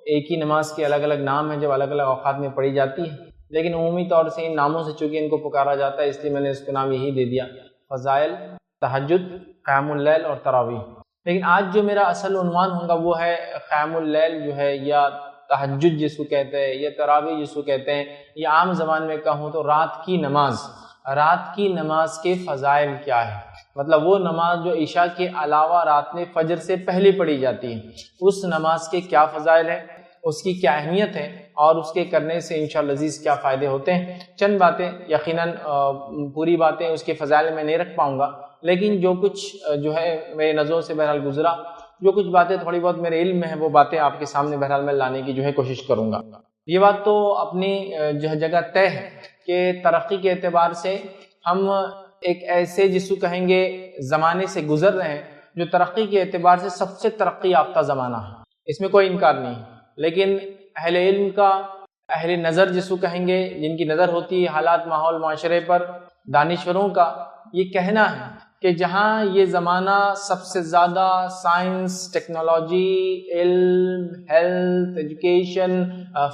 ایک ہی نماز کے الگ الگ نام ہیں جب الگ الگ اوقات میں پڑھی جاتی ہے، لیکن عمومی طور سے ان ناموں سے چونکہ ان کو پکارا جاتا ہے اس لیے میں نے اس کو نام یہی دے دیا، فضائل تہجد، قیام اللیل اور تراویح۔ لیکن آج جو میرا اصل عنوان ہوگا وہ ہے قیام اللیل جو ہے، یا تہجد جس کو کہتے ہیں، یا تراویح جس کو کہتے ہیں، یا عام زبان میں کہوں تو رات کی نماز۔ رات کی نماز کے فضائل کیا ہے، مطلب وہ نماز جو عشاء کے علاوہ رات میں فجر سے پہلے پڑھی جاتی ہے، اس نماز کے کیا فضائل ہیں، اس کی کیا اہمیت ہے، اور اس کے کرنے سے انشاءاللہ عزیز کیا فائدے ہوتے ہیں۔ چند باتیں، یقیناً پوری باتیں اس کے فضائل میں نہیں رکھ پاؤں گا، لیکن جو کچھ جو ہے میرے نظروں سے بہرحال گزرا، جو کچھ باتیں تھوڑی بہت میرے علم میں ہیں، وہ باتیں آپ کے سامنے بہرحال میں لانے کی جو ہے کوشش کروں گا۔ یہ بات تو اپنی جو ہے جگہ طے ہے کہ ترقی کے اعتبار سے ہم ایک ایسے جس کو کہیں گے زمانے سے گزر رہے ہیں جو ترقی کے اعتبار سے سب سے ترقی یافتہ زمانہ ہے، اس میں کوئی انکار نہیں، لیکن اہل علم کا، اہل نظر جس کو کہیں گے، جن کی نظر ہوتی ہے حالات ماحول معاشرے پر، دانشوروں کا یہ کہنا ہے کہ جہاں یہ زمانہ سب سے زیادہ سائنس، ٹیکنالوجی، علم، ہیلتھ، ایجوکیشن،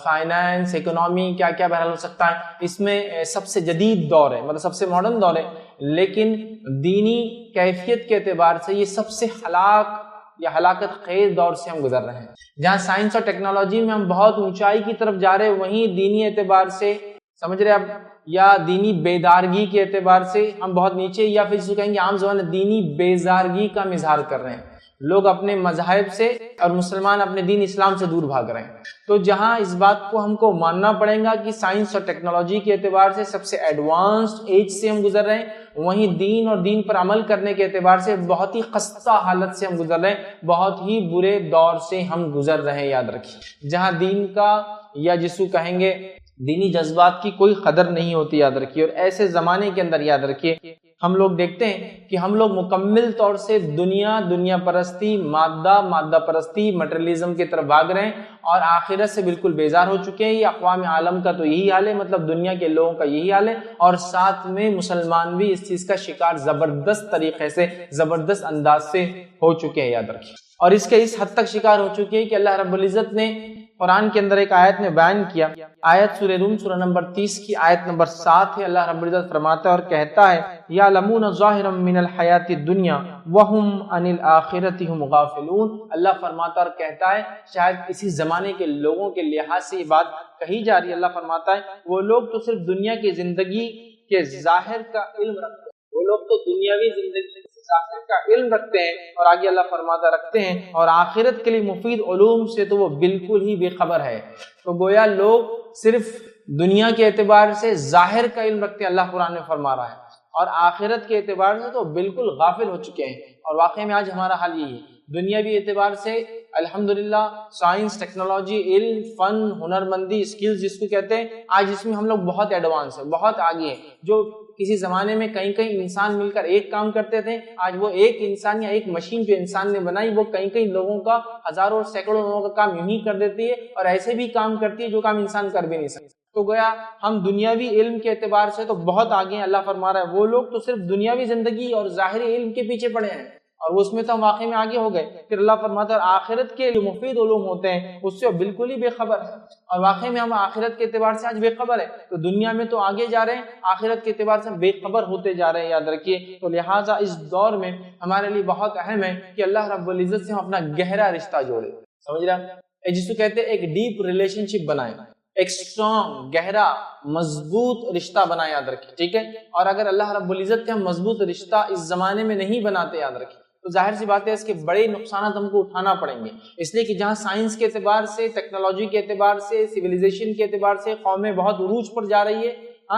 فائنانس، اکنامی، کیا کیا بہرحال ہو سکتا ہے، اس میں سب سے جدید دور ہے، مطلب سب سے ماڈرن دور ہے، لیکن دینی کیفیت کے اعتبار سے یہ سب سے ہلاکت خیز دور سے ہم گزر رہے ہیں۔ جہاں سائنس اور ٹیکنالوجی میں ہم بہت اونچائی کی طرف جا رہے ہیں، وہیں دینی اعتبار سے، سمجھ رہے آپ، یا دینی بیدارگی کے اعتبار سے ہم بہت نیچے، یا پھر جسے کہیں گے عام زبان میں دینی بیزارگی کا مظہار کر رہے ہیں۔ لوگ اپنے مذاہب سے اور مسلمان اپنے دین اسلام سے دور بھاگ رہے ہیں۔ تو جہاں اس بات کو ہم کو ماننا پڑے گا کہ سائنس اور ٹیکنالوجی کے اعتبار سے سب سے ایڈوانسڈ ایج سے ہم گزر رہے ہیں، وہیں دین اور دین پر عمل کرنے کے اعتبار سے بہت ہی خستہ حالت سے ہم گزر رہے ہیں، بہت ہی برے دور سے ہم گزر رہے ہیں۔ یاد رکھیے، جہاں دین کا، یا جس کو کہیں گے دینی جذبات کی کوئی قدر نہیں ہوتی، یاد رکھیے۔ اور ایسے زمانے کے اندر یاد رکھیے ہم لوگ دیکھتے ہیں کہ ہم لوگ مکمل طور سے دنیا پرستی، مادہ پرستی، مٹریلزم کی طرف بھاگ رہے ہیں، اور آخرت سے بالکل بیزار ہو چکے ہیں۔ یہ اقوام عالم کا تو یہی حال ہے، مطلب دنیا کے لوگوں کا یہی حال ہے، اور ساتھ میں مسلمان بھی اس چیز کا شکار زبردست طریقے سے، زبردست انداز سے ہو چکے ہیں، یاد رکھیے۔ اور اس کے اس حد تک شکار ہو چکے ہیں کہ اللہ رب العزت نے قرآن کے اندر ایک آیت میں بیان کیا، آیت سورہ روم سورہ نمبر 30 کی آیت نمبر 7 ہے۔ اللہ رب العزت فرماتا ہے اور کہتا ہے، یعلمون ظاہرا من الحیات الدنیا وہم عن الآخرۃ ہم غافلون۔ اللہ فرماتا اور کہتا ہے، شاید اسی زمانے کے لوگوں کے لحاظ سے یہ بات کہی جا رہی ہے، اللہ فرماتا ہے وہ لوگ تو صرف دنیا کی زندگی کے ظاہر کا علم رکھتے ہیں، وہ لوگ تو دنیاوی زندگی ظاہر کا علم رکھتے ہیں، اور آگے اللہ فرماتا رکھتے ہیں، اور آخرت کے لیے مفید علوم سے تو وہ بالکل ہی بے خبر ہے۔ تو گویا لوگ صرف دنیا کے اعتبار سے ظاہر کا علم رکھتے ہیں، اللہ قرآن میں فرما رہا ہے، اور آخرت کے اعتبار سے تو بالکل غافل ہو چکے ہیں۔ اور واقعی میں آج ہمارا حال یہی ہے، دنیاوی اعتبار سے الحمدللہ سائنس، ٹیکنالوجی، علم، فن، ہنرمندی، اسکلز جس کو کہتے ہیں، آج اس میں ہم لوگ بہت ایڈوانس ہیں، بہت آگے ہیں۔ جو کسی زمانے میں کہیں انسان مل کر ایک کام کرتے تھے، آج وہ ایک انسان یا ایک مشین جو انسان نے بنائی، وہ کئی لوگوں کا، ہزاروں اور سینکڑوں لوگوں کا کام یوں ہی کر دیتی ہے، اور ایسے بھی کام کرتی ہے جو کام انسان کر بھی نہیں سکتا۔ تو گویا ہم دنیاوی علم کے اعتبار سے تو بہت آگے ہیں۔ اللہ فرما رہا ہے وہ لوگ تو صرف دنیاوی زندگی اور ظاہری علم کے پیچھے پڑے ہیں، اور اس میں تو ہم واقعی میں آگے ہو گئے۔ پھر اللہ فرماتا ہے آخرت کے جو مفید علوم ہوتے ہیں اس سے بالکل ہی بے خبر ہے، اور واقعی میں ہم آخرت کے اعتبار سے آج بے خبر ہے۔ تو دنیا میں تو آگے جا رہے ہیں، آخرت کے اعتبار سے بے خبر ہوتے جا رہے ہیں، یاد رکھیے۔ تو لہٰذا اس دور میں ہمارے لیے بہت اہم ہے کہ اللہ رب العزت سے ہم اپنا گہرا رشتہ جوڑے، سمجھ رہے ہیں، جس کو کہتے ہیں ایک ڈیپ ریلیشن شپ بنائیں، ایک اسٹرانگ، گہرا، مضبوط رشتہ بنائیں، یاد رکھیے، ٹھیک ہے۔ اور اگر اللہ رب العزت کے ہم مضبوط رشتہ اس زمانے میں نہیں بناتے، یاد رکھیے، تو ظاہر سی بات ہے اس کے بڑے نقصانات ہم کو اٹھانا پڑیں گے، اس لیے کہ جہاں سائنس کے اعتبار سے، ٹیکنالوجی کے اعتبار سے، سویلائزیشن کے اعتبار سے قومیں بہت عروج پر جا رہی ہے،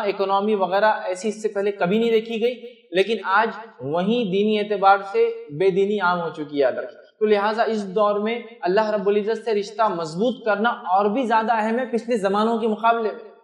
اکنامی وغیرہ ایسی اس سے پہلے کبھی نہیں دیکھی گئی، لیکن آج وہیں دینی اعتبار سے بے دینی عام ہو چکی ہے، یاد رکھیے۔ تو لہٰذا اس دور میں اللہ رب العزت سے رشتہ مضبوط کرنا اور بھی زیادہ اہم ہے پچھلے زمانوں کے مقابلے میں۔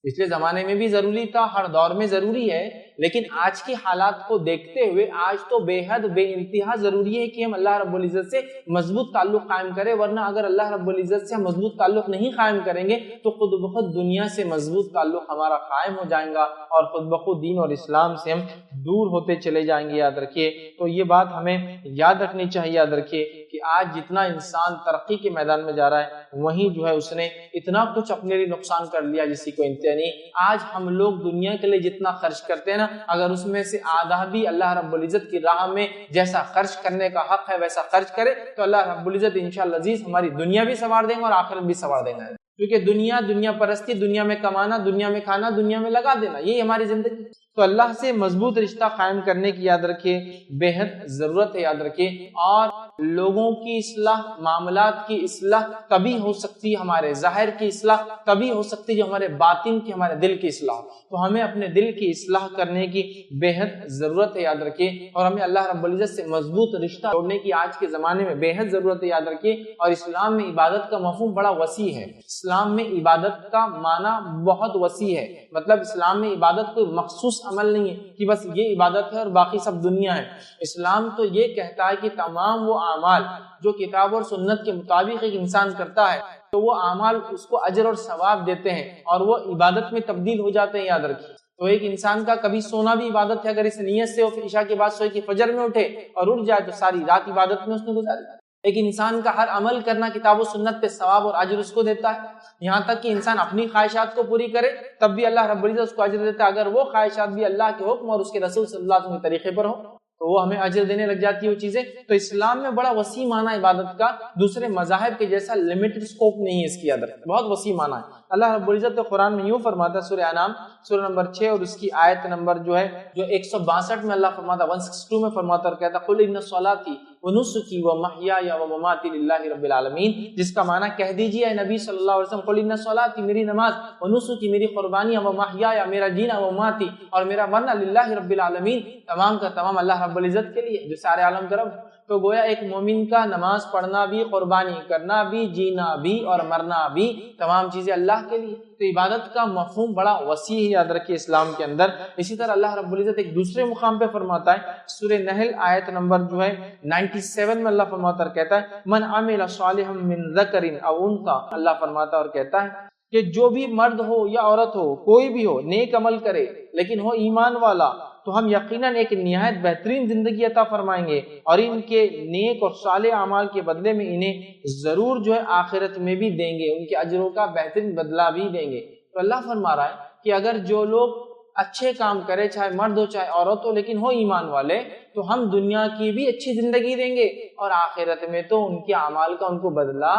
پچھلے زمانے میں بھی ضروری تھا، ہر دور میں ضروری ہے، لیکن آج کے حالات کو دیکھتے ہوئے آج تو بے حد بے انتہا ضروری ہے کہ ہم اللہ رب العزت سے مضبوط تعلق قائم کریں، ورنہ اگر اللہ رب العزت سے ہم مضبوط تعلق نہیں قائم کریں گے تو خود بخود دنیا سے مضبوط تعلق ہمارا قائم ہو جائے گا، اور خود بخود دین اور اسلام سے ہم دور ہوتے چلے جائیں گے، یاد رکھیے۔ تو یہ بات ہمیں یاد رکھنی چاہیے، یاد رکھیے کہ آج جتنا انسان ترقی کے میدان میں جا رہا ہے وہیں جو ہے اس نے اتنا کچھ اپنے لیے نقصان کر لیا جس کی کوئی انتہا نہیں۔ آج ہم لوگ دنیا کے لیے جتنا خرچ کرتے ہیں نا، اگر اس میں سے آدھا بھی اللہ رب العزت کی راہ میں جیسا خرچ کرنے کا حق ہے ویسا خرچ کرے تو اللہ رب العزت انشاءاللہ عزیز ہماری دنیا بھی سنوار دیں گے اور آخرت بھی سنوار دیں گے، کیونکہ دنیا پرستی، دنیا میں کمانا، دنیا میں کھانا، دنیا میں لگا دینا، یہی ہماری زندگی۔ تو اللہ سے مضبوط رشتہ قائم کرنے کی یاد رکھیے بے حد ضرورت ہے، یاد رکھیے۔ اور لوگوں کی اصلاح، معاملات کی اصلاح تبھی ہو سکتی ہے، ہمارے ظاہر کی اصلاح تبھی ہو سکتی ہے جو ہمارے باطن کی، ہمارے دل کی اصلاح۔ تو ہمیں اپنے دل کی اصلاح کرنے کی بے حد ضرورت ہے، یاد رکھیے۔ اور ہمیں اللہ رب العزت سے مضبوط رشتہ جوڑنے کی آج کے زمانے میں بے حد ضرورت ہے، یاد رکھیے۔ اور اسلام میں عبادت کا مفہوم بڑا وسیع ہے۔ اسلام میں عبادت کا معنی بہت وسیع ہے، مطلب اسلام میں عبادت کوئی مخصوص عمل نہیں ہے کہ بس یہ عبادت ہے اور باقی سب دنیا ہے۔ اسلام تو یہ کہتا ہے کہ تمام وہ اعمال جو کتاب اور سنت کے مطابق ایک انسان کرتا ہے تو وہ اعمال اس کو اجر اور ثواب دیتے ہیں اور وہ عبادت میں تبدیل ہو جاتے ہیں، یاد رکھیے۔ تو ایک انسان کا کبھی سونا بھی عبادت ہے، اگر اس نیت سے وہ عشاء کے بعد سوئے کہ فجر میں اٹھے اور اٹھ جائے تو ساری رات عبادت میں اس نے گزاری۔ ایک انسان کا ہر عمل کرنا کتاب و سنت پہ ثواب اور اجر اس کو دیتا ہے، یہاں تک کہ انسان اپنی خواہشات کو پوری کرے تب بھی اللہ رب العزت اس کو اجر دیتا ہے، اگر وہ خواہشات بھی اللہ کے حکم اور اس کے رسول صلی اللہ علیہ وسلم کے طریقے پر ہو تو وہ ہمیں اجر دینے لگ جاتی ہے وہ چیزیں۔ تو اسلام میں بڑا وسیع معنی عبادت کا، دوسرے مذاہب کے جیسا لمیٹڈ سکوپ نہیں ہے اس کی، یاد رکھیں بہت وسیع معنی ہے۔ اللہ رب العزت قرآن میں یوں فرماتا ہے، سورہ انعام سورہ نمبر 6 اور اس کی آیت نمبر جو ہے 162 میں اللہ فرماتا ہے، 162 میں فرماتا اور کہتا قل ان صلاتی ونسکی ومحیای ومماتی للہ رب العالمین، جس کا معنی کہہ دیجیے اے نبی صلی اللہ علیہ وسلم، قل ان صلاتی میری نماز، ونسکی میری قربانی، ومحیای میرا جینا، ومماتی اور میرا مرنا، للہ رب العالمین تمام کا تمام اللہ رب العزت کے لیے جو سارے عالم کا رب۔ تو گویا ایک مومن کا نماز پڑھنا بھی، قربانی کرنا بھی، جینا بھی اور مرنا بھی تمام چیزیں اللہ کے لیے۔ تو عبادت کا مفہوم بڑا وسیع ہے، یاد رکھیے اسلام کے اندر۔ اسی طرح اللہ رب العزت ایک دوسرے مقام پہ فرماتا ہے، سورہ نحل آیت نمبر جو ہے 97 میں اللہ فرماتا اور کہتا ہے من عمل صالحا من ذکر او انثى، اللہ فرماتا اور کہتا ہے کہ جو بھی مرد ہو یا عورت ہو، کوئی بھی ہو، نیک عمل کرے لیکن ہو ایمان والا تو ہم یقیناً ایک نہایت بہترین زندگی عطا فرمائیں گے اور ان کے نیک اور صالح اعمال کے بدلے میں انہیں ضرور جو ہے آخرت میں بھی دیں گے، ان کے اجروں کا بہترین بدلہ بھی دیں گے۔ تو اللہ فرما رہا ہے کہ اگر جو لوگ اچھے کام کرے، چاہے مرد ہو چاہے عورت ہو، لیکن ہو ایمان والے، تو ہم دنیا کی بھی اچھی زندگی دیں گے اور آخرت میں تو ان کے اعمال کا ان کو بدلہ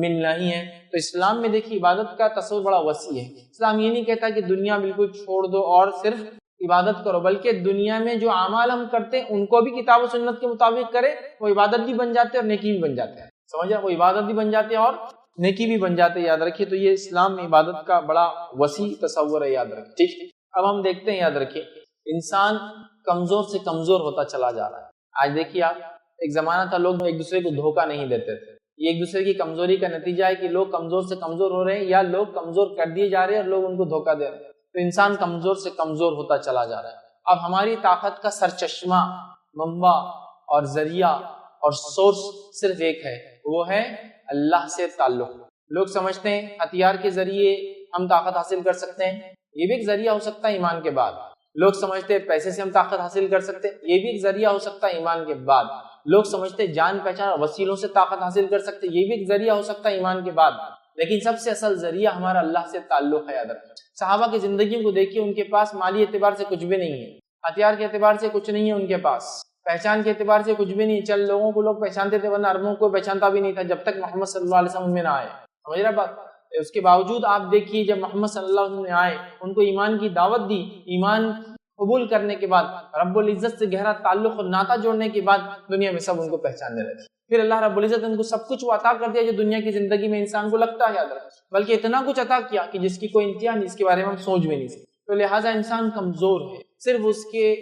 ملنا ہی ہے۔ تو اسلام میں دیکھیے عبادت کا تصور بڑا وسیع ہے۔ اسلام یہ نہیں کہتا کہ دنیا بالکل چھوڑ دو اور صرف عبادت کرو، بلکہ دنیا میں جو اعمال ہم کرتے ہیں ان کو بھی کتاب و سنت کے مطابق کرے، وہ عبادت بھی بن جاتے ہیں اور نیکی بھی بن جاتے ہیں، سمجھا؟ وہ عبادت بھی بن جاتے ہیں اور نیکی بھی بن جاتے ہیں، یاد رکھیے۔ تو یہ اسلام میں عبادت کا بڑا وسیع تصور ہے، یاد رکھیے، ٹھیک ہے۔ اب ہم دیکھتے ہیں، یاد رکھیے، انسان کمزور سے کمزور ہوتا چلا جا رہا ہے۔ آج دیکھیے آپ، ایک زمانہ تھا لوگ ایک دوسرے کو دھوکہ نہیں دیتے تھے، یہ ایک دوسرے کی کمزوری کا نتیجہ ہے کہ لوگ کمزور سے کمزور ہو رہے ہیں یا لوگ کمزور کر دیے جا رہے ہیں اور لوگ ان کو دھوکہ دے رہے ہیں۔ تو انسان کمزور سے کمزور ہوتا چلا جا رہا ہے۔ اب ہماری طاقت کا سرچشمہ، منبع اور ذریعہ اور سورس صرف ایک ہے، وہ ہے اللہ سے تعلق۔ لوگ سمجھتے ہیں ہتھیار کے ذریعے ہم طاقت حاصل کر سکتے ہیں، یہ بھی ایک ذریعہ ہو سکتا ہے ایمان کے بعد۔ لوگ سمجھتے ہیں پیسے سے ہم طاقت حاصل کر سکتے ہیں، یہ بھی ایک ذریعہ ہو سکتا ہے ایمان کے بعد۔ لوگ سمجھتے ہیں جان پہچان اور وسیلوں سے طاقت حاصل کر سکتے ہیں، یہ بھی ایک ذریعہ ہو سکتا ہے ایمان کے بعد۔ لیکن سب سے اصل ذریعہ ہمارا اللہ سے تعلق ہے، یاد رکھیں۔ صحابہ کی زندگی کو دیکھیے، ان کے پاس مالی اعتبار سے کچھ بھی نہیں ہے، ہتھیار کے اعتبار سے کچھ نہیں ہے ان کے پاس، پہچان کے اعتبار سے کچھ بھی نہیں، چل لوگوں کو لوگ پہچانتے تھے ورنہ عربوں کو پہچانتا بھی نہیں تھا جب تک محمد صلی اللہ علیہ وسلم میں نہ آئے، سمجھ رہے بات؟ اس کے باوجود آپ دیکھیے جب محمد صلی اللہ علیہ وسلم نے آئے، ان کو ایمان کی دعوت دی، ایمان قبول کرنے کے بعد، رب العزت سے گہرا تعلق اور ناطہ جوڑنے کے بعد دنیا میں سب ان کو پہچاننے لگے۔ پھر اللہ رب العزت نے ان کو سب کچھ عطا کر دیا جو دنیا کی زندگی میں انسان کو لگتا ہے، یاد رکھیں، بلکہ اتنا کچھ عطا کیا کہ جس کی کوئی انتہا نہیں، اس کے بارے میں ہم سوچ بھی نہیں سکتے۔ تو لہٰذا انسان کمزور ہے، صرف اس کے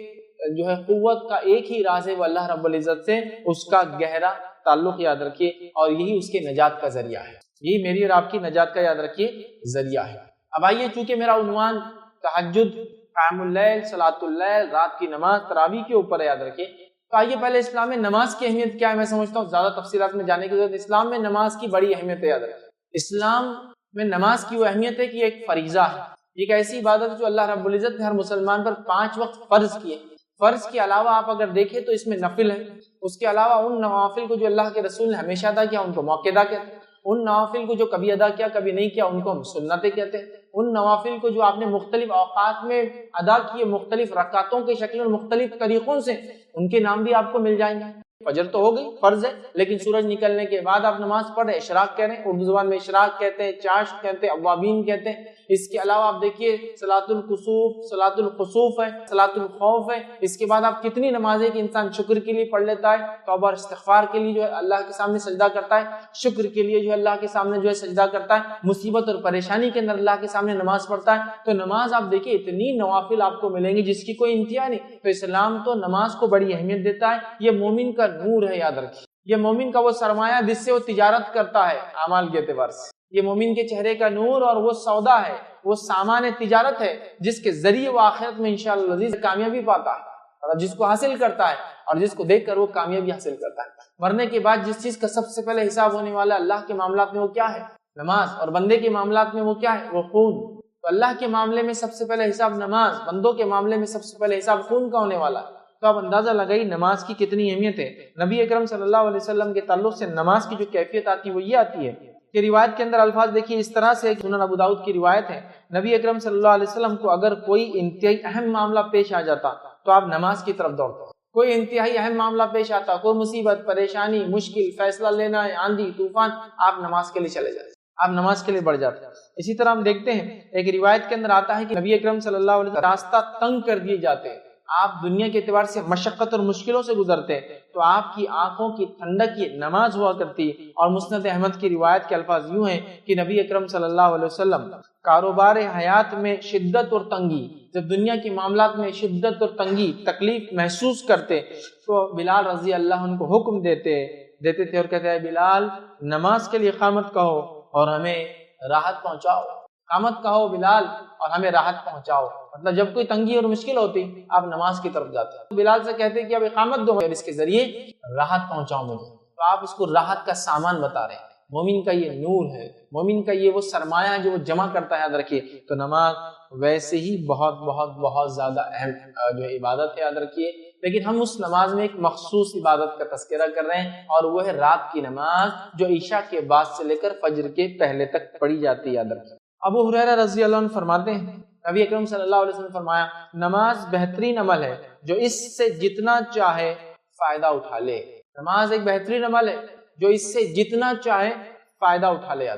جو ہے قوت کا ایک ہی راز ہے، وہ اللہ رب العزت سے اس کا گہرا تعلق، یاد رکھیے، اور یہی اس کے نجات کا ذریعہ ہے، یہی میری اور آپ کی نجات کا، یاد رکھیے، ذریعہ ہے۔ اب آئیے، چونکہ میرا عنوان تہجد، قیام اللیل، صلاۃ اللیل، رات کی نماز، تراویح کے اوپر ہے، یاد رکھیے، تو آئیے پہلے اسلام میں نماز کی اہمیت کیا ہے میں سمجھتا ہوں زیادہ تفصیلات میں جانے کی ضرورت۔ اسلام میں نماز کی بڑی اہمیت ہے، یاد رکھیے، اسلام میں نماز کی وہ اہمیت ہے کہ یہ ایک فریضہ ہے، ایک ایسی عبادت ہے جو اللہ رب العزت نے ہر مسلمان پر 5 وقت فرض کیے۔ فرض کے علاوہ آپ اگر دیکھیں تو اس میں نفل ہے، اس کے علاوہ ان نوافل کو جو اللہ کے رسول نے ہمیشہ ادا کیا ان کو موقع کہتے ہیں، ان نوافل کو جو کبھی ادا کیا کبھی نہیں کیا ان کو ہم سنتیں کہتے ہیں، ان نوافل کو جو آپ نے مختلف اوقات میں ادا کیے مختلف رکعتوں کی شکل اور مختلف طریقوں سے، ان کے نام بھی آپ کو مل جائیں گے۔ فجر تو ہو گئی فرض ہے، لیکن سورج نکلنے کے بعد آپ نماز پڑھ رہے، اشراق کہہ رہے ہیں، اردو زبان میں اشراق کہتے ہیں، چاشت کہتے ہیں، اوابین کہتے ہیں۔ اس کے علاوہ آپ دیکھیے صلاۃ الکسوف، صلاۃ الخسوف ہے، صلاۃ الخوف ہے۔ اس کے بعد آپ کتنی نمازیں کہ انسان شکر کے لیے پڑھ لیتا ہے، توبہ اور استغفار کے لیے جو ہے اللہ کے سامنے سجدہ کرتا ہے، شکر کے لیے جو ہے اللہ کے سامنے جو ہے سجدہ کرتا ہے، مصیبت اور پریشانی کے اندر اللہ کے سامنے نماز پڑھتا ہے۔ تو نماز آپ دیکھیے اتنی نوافل آپ کو ملیں گی جس کی کوئی انتہا نہیں۔ تو اسلام تو نماز کو بڑی اہمیت دیتا ہے، یہ مومن کا نور ہے، یاد رکھیے، یہ مومن کا وہ سرمایہ جس سے وہ تجارت کرتا ہے اعمال کے اعتبار سے، یہ مومن کے چہرے کا نور اور وہ سودا ہے، وہ سامان تجارت ہے جس کے ذریعے وہ آخرت میں انشاءاللہ العزیز کامیابی پاتا ہے، اور جس کو حاصل کرتا ہے اور جس کو دیکھ کر وہ کامیابی حاصل کرتا ہے۔ مرنے کے بعد جس چیز کا سب سے پہلے حساب ہونے والا اللہ کے معاملات میں وہ کیا ہے؟ نماز، اور بندے کے معاملات میں وہ کیا ہے؟ وہ خون۔ تو اللہ کے معاملے میں سب سے پہلے حساب نماز، بندوں کے معاملے میں سب سے پہلے حساب خون کا ہونے والا ہے۔ تو آپ اندازہ لگائی نماز کی کتنی اہمیت ہے۔ نبی اکرم صلی اللہ علیہ وسلم کے تعلق سے نماز کی جو کیفیت آتی ہے وہ یہ آتی ہے کہ روایت کے اندر الفاظ دیکھیے اس طرح سے، سنن ابو داؤد کی روایت ہے، نبی اکرم صلی اللہ علیہ وسلم کو اگر کوئی انتہائی اہم معاملہ پیش آ جاتا تو آپ نماز کی طرف دوڑتے۔ کوئی انتہائی اہم معاملہ پیش آتا، کوئی مصیبت، پریشانی، مشکل، فیصلہ لینا ہے، آندھی طوفان، آپ نماز کے لیے چلے جاتے، آپ نماز کے لیے بڑھ جاتے۔ اسی طرح ہم دیکھتے ہیں ایک روایت کے اندر آتا ہے کہ نبی اکرم صلی اللہ علیہ وسلم راستہ تنگ کر دیے جاتے، آپ دنیا کے اعتبار سے مشقت اور مشکلوں سے گزرتے تو آپ کی آنکھوں کی ٹھنڈک یہ نماز ہوا کرتی۔ اور مسند احمد کی روایت کے الفاظ یوں ہیں کہ نبی اکرم صلی اللہ علیہ وسلم کاروبار حیات میں شدت اور تنگی، جب دنیا کے معاملات میں شدت اور تنگی تکلیف محسوس کرتے تو بلال رضی اللہ عنہ کو حکم دیتے تھے اور کہتے ہیں بلال نماز کے لیے اقامت کہو اور ہمیں راحت پہنچاؤ، اقامت کہو بلال اور ہمیں راحت پہنچاؤ۔ مطلب جب کوئی تنگی اور مشکل ہوتی آپ نماز کی طرف جاتے، بلال سے کہتے کہ اب اقامت دو اور اس کے ذریعے راحت پہنچاؤ مجھے، تو آپ اس کو راحت کا سامان بتا رہے ہیں۔ مومن کا یہ نور ہے، مومن کا یہ وہ سرمایہ ہے جو وہ جمع کرتا ہے، یاد رکھیے۔ تو نماز ویسے ہی بہت بہت بہت زیادہ اہم جو عبادت ہے، یاد رکھیے، لیکن ہم اس نماز میں ایک مخصوص عبادت کا تذکرہ کر رہے ہیں اور وہ ہے رات کی نماز جو عشاء کے بعد سے لے کر فجر کے پہلے تک پڑھی جاتی ہے، یاد رکھیے۔ ابو ہریرہ رضی اللہ عنہ فرماتے ہیں نبی اکرم صلی اللہ علیہ وسلم فرمایا نماز بہترین عمل ہے جو اس سے جتنا چاہے فائدہ اٹھا لے۔ نماز ایک بہترین عمل ہے جو اس سے جتنا چاہے فائدہ اٹھا لے۔